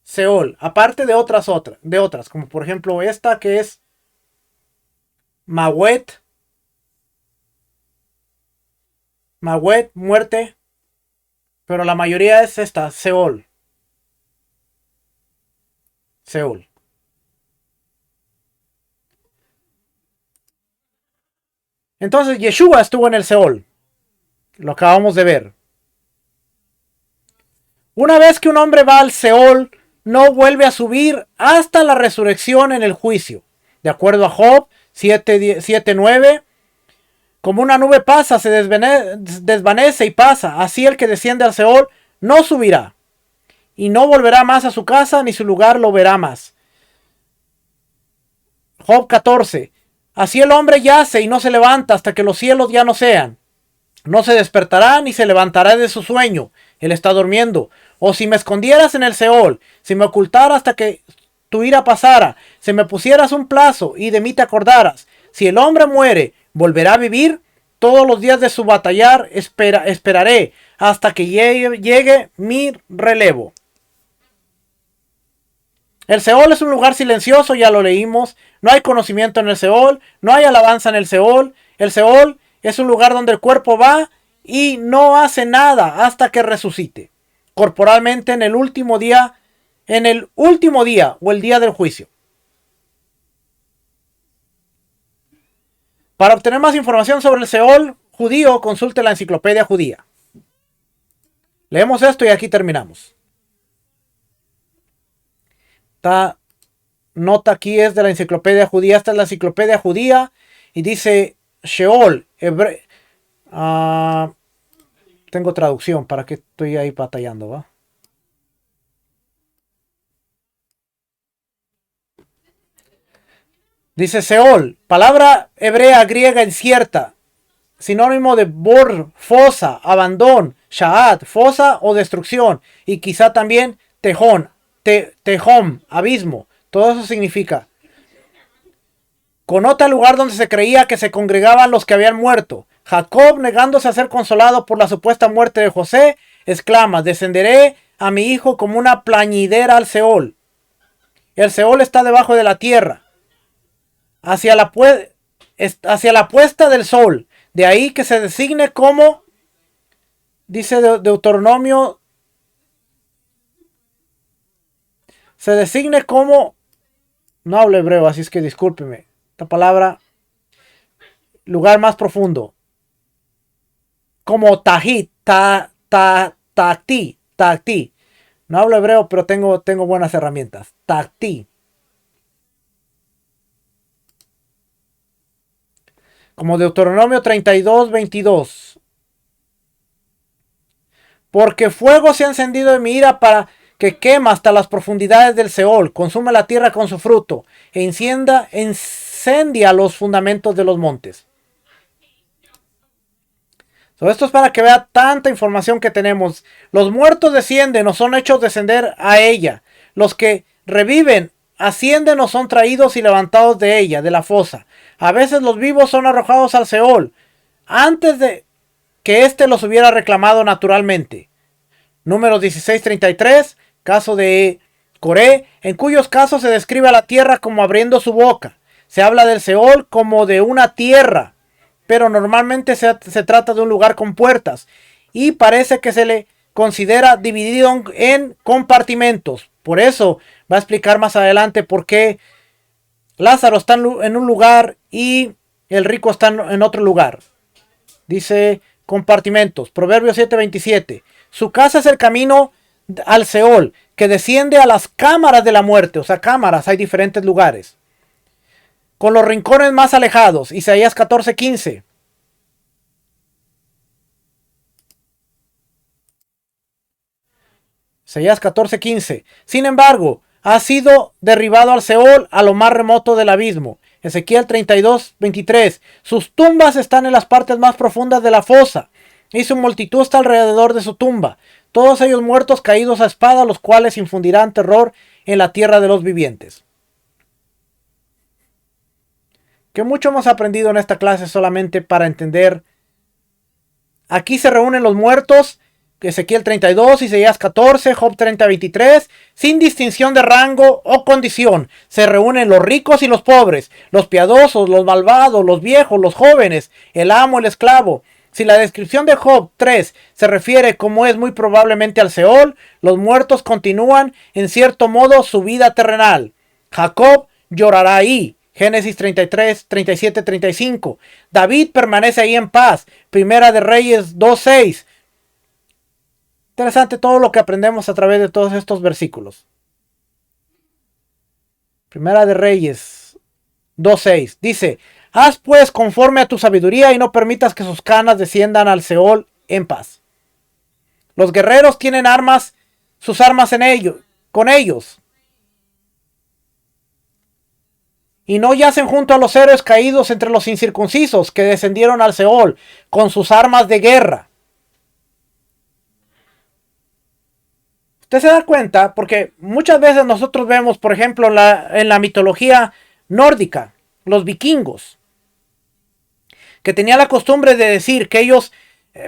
Seol. Aparte de otras, como por ejemplo esta que es Mawet. Mawet, muerte. Pero la mayoría es esta, Seol. Seol. Entonces Yeshua estuvo en el Seol. Lo acabamos de ver. Una vez que un hombre va al Seol, no vuelve a subir hasta la resurrección en el juicio. De acuerdo a Job 7:9, como una nube pasa, se desvanece y pasa, así el que desciende al Seol no subirá, y no volverá más a su casa, ni su lugar lo verá más. Job 14, así el hombre yace y no se levanta hasta que los cielos ya no sean. No se despertará ni se levantará de su sueño. Él está durmiendo. O si me escondieras en el Seol, si me ocultara hasta que tu ira pasara, si me pusieras un plazo y de mí te acordaras, si el hombre muere, volverá a vivir. Todos los días de su batallar esperaré hasta que llegue mi relevo. El Seol es un lugar silencioso, ya lo leímos. No hay conocimiento en el Seol, no hay alabanza en el Seol. El Seol es un lugar donde el cuerpo va y no hace nada hasta que resucite corporalmente en el último día o el día del juicio. Para obtener más información sobre el Seol judío, consulte la enciclopedia judía. Leemos esto y aquí terminamos. Esta nota aquí es de la enciclopedia judía. Esta es la enciclopedia judía y dice Sheol. Tengo traducción, para que estoy ahí batallando, ¿va? Dice Seol, palabra hebrea griega incierta, sinónimo de bor, fosa, abandón, sha'at, fosa o destrucción, y quizá también tejón, tejom, abismo. Todo eso significa. Conota el lugar donde se creía que se congregaban los que habían muerto. Jacob, negándose a ser consolado por la supuesta muerte de José, exclama, descenderé a mi hijo como una plañidera al Seol. El Seol está debajo de la tierra, hacia la puesta del sol. De ahí que se designe como, dice Deuteronomio, se designe como, no hablo hebreo, así es que discúlpeme, esta palabra, lugar más profundo, como tajit, tacti. No hablo hebreo, pero tengo buenas herramientas. Tacti. Como Deuteronomio 32:22. Porque fuego se ha encendido en mi ira para que quema hasta las profundidades del Seol, consume la tierra con su fruto, e incendia los fundamentos de los montes. Esto es para que vea tanta información que tenemos. Los muertos descienden o son hechos descender a ella. Los que reviven ascienden o son traídos y levantados de ella, de la fosa. A veces los vivos son arrojados al Seol, antes de que éste los hubiera reclamado naturalmente. Número 16:33, caso de Coré, en cuyos casos se describe a la tierra como abriendo su boca. Se habla del Seol como de una tierra, pero normalmente se trata de un lugar con puertas y parece que se le considera dividido en compartimentos. Por eso va a explicar más adelante por qué Lázaro está en un lugar y el rico está en otro lugar. Dice compartimentos. Proverbios 7:27. Su casa es el camino al Seol, que desciende a las cámaras de la muerte. O sea, cámaras, hay diferentes lugares. Con los rincones más alejados. Isaías 14:15. Isaías 14:15. Sin embargo, ha sido derribado al Seol, a lo más remoto del abismo. Ezequiel 32:23. Sus tumbas están en las partes más profundas de la fosa, y su multitud está alrededor de su tumba. Todos ellos muertos caídos a espada, los cuales infundirán terror en la tierra de los vivientes. Que mucho hemos aprendido en esta clase solamente para entender. Aquí se reúnen los muertos. Ezequiel 32, Isaías 14, Job 30:23, sin distinción de rango o condición. Se reúnen los ricos y los pobres, los piadosos, los malvados, los viejos, los jóvenes, el amo, el esclavo. Si la descripción de Job 3 se refiere, como es muy probablemente, al Seol, los muertos continúan en cierto modo su vida terrenal. Jacob llorará ahí. Génesis 33, 37, 35. David permanece ahí en paz. Primera de Reyes 2:6. Interesante todo lo que aprendemos a través de todos estos versículos. Primera de Reyes 2:6. Dice: haz pues conforme a tu sabiduría y no permitas que sus canas desciendan al Seol en paz. Los guerreros tienen armas, sus armas con ellos. Y no yacen junto a los héroes caídos entre los incircuncisos que descendieron al Seol con sus armas de guerra. Usted se da cuenta porque muchas veces nosotros vemos, por ejemplo, en la mitología nórdica, los vikingos, que tenían la costumbre de decir que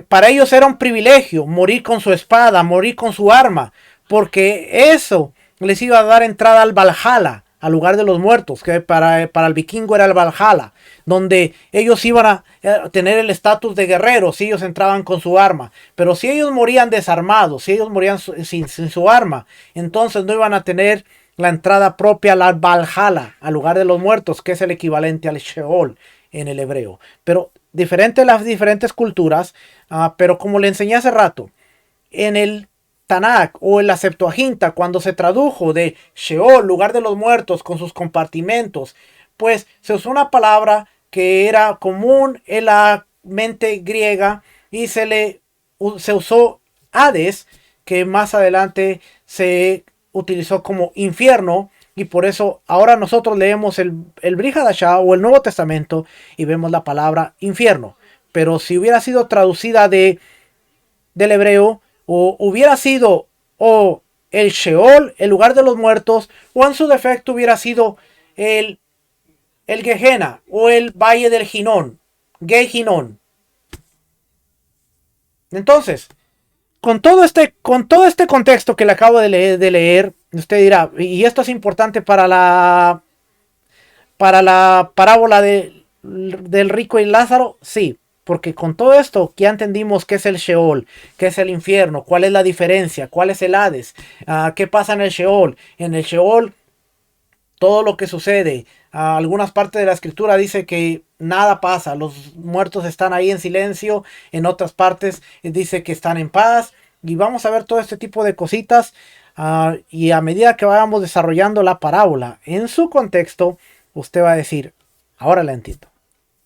para ellos era un privilegio morir con su espada, morir con su arma, porque eso les iba a dar entrada al Valhalla, al lugar de los muertos, que para el vikingo era el Valhalla, donde ellos iban a tener el estatus de guerreros si ellos entraban con su arma. Pero si ellos morían desarmados, si ellos morían sin su arma, entonces no iban a tener la entrada propia al Valhalla, al lugar de los muertos, que es el equivalente al Sheol en el hebreo. Pero diferente las diferentes culturas, pero como le enseñé hace rato, en el Tanakh o en la Septuaginta, cuando se tradujo de Sheol, lugar de los muertos, con sus compartimentos, pues se usó una palabra que era común en la mente griega y se usó Hades, que más adelante se utilizó como infierno, y por eso ahora nosotros leemos el Brit Hadashah o el Nuevo Testamento y vemos la palabra infierno. Pero si hubiera sido traducida del hebreo, o hubiera sido o el Sheol, el lugar de los muertos, o en su defecto hubiera sido el Gehenna o el Valle del Ginón, Gehinón. Entonces, con todo este contexto que le acabo de leer, usted dirá, y esto es importante para la parábola del rico y Lázaro, sí. Porque con todo esto ya entendimos qué es el Sheol, qué es el infierno, cuál es la diferencia, cuál es el Hades, qué pasa en el Sheol. En el Sheol, todo lo que sucede. Algunas partes de la escritura dice que nada pasa, los muertos están ahí en silencio. En otras partes dice que están en paz. Y vamos a ver todo este tipo de cositas. Y a medida que vayamos desarrollando la parábola en su contexto, usted va a decir, ahora la entiendo.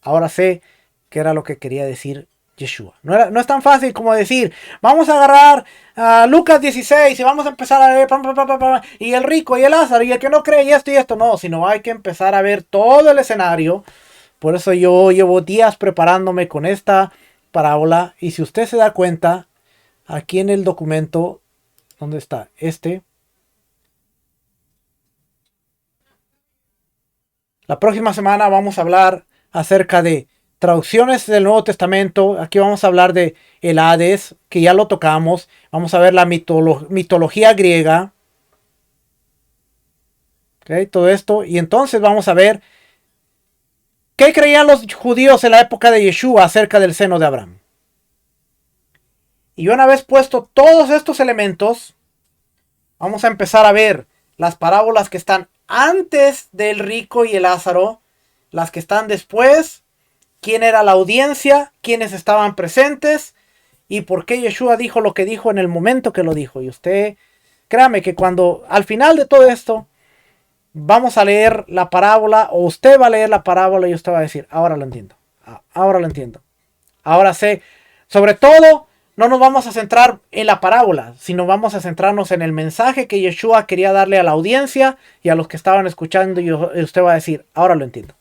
Ahora sé qué era lo que quería decir Yeshua. No es tan fácil como decir, vamos a agarrar a Lucas 16 y vamos a empezar a ver, y el rico y el Lázaro y el que no cree y esto. No, sino hay que empezar a ver todo el escenario. Por eso yo llevo días preparándome con esta parábola. Y si usted se da cuenta, aquí en el documento, ¿dónde está? La próxima semana vamos a hablar acerca de traducciones del Nuevo Testamento. Aquí vamos a hablar de el Hades, que ya lo tocamos. Vamos a ver la mitología griega. ¿Okay? Todo esto. Y entonces vamos a ver qué creían los judíos en la época de Yeshua acerca del seno de Abraham. Y una vez puesto todos estos elementos, vamos a empezar a ver las parábolas que están antes del rico y el Lázaro, las que están después, quién era la audiencia, quiénes estaban presentes y por qué Yeshua dijo lo que dijo en el momento que lo dijo. Y usted, créame que cuando al final de todo esto vamos a leer la parábola o usted va a leer la parábola y usted va a decir, ahora lo entiendo, ahora lo entiendo, ahora sé. Sobre todo, no nos vamos a centrar en la parábola, sino vamos a centrarnos en el mensaje que Yeshua quería darle a la audiencia y a los que estaban escuchando y usted va a decir, ahora lo entiendo,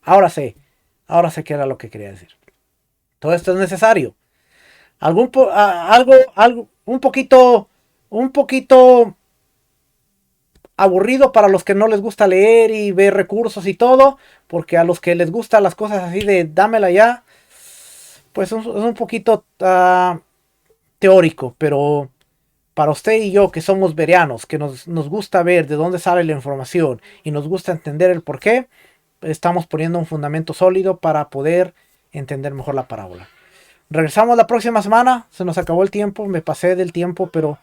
ahora sé qué era lo que quería decir. Todo esto es necesario. Algo un poquito aburrido para los que no les gusta leer y ver recursos y todo, porque a los que les gustan las cosas así de dámela ya, pues es un poquito teórico, pero para usted y yo que somos bereanos, que nos gusta ver de dónde sale la información y nos gusta entender el por qué, estamos poniendo un fundamento sólido para poder entender mejor la parábola. Regresamos la próxima semana, se nos acabó el tiempo, me pasé del tiempo, pero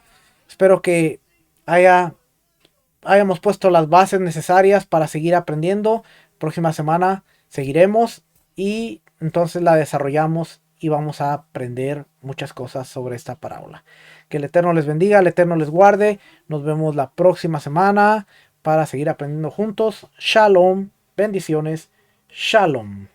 espero que hayamos puesto las bases necesarias para seguir aprendiendo. Próxima semana seguiremos y entonces la desarrollamos y vamos a aprender muchas cosas sobre esta parábola. Que el Eterno les bendiga, el Eterno les guarde. Nos vemos la próxima semana para seguir aprendiendo juntos. Shalom, bendiciones, shalom.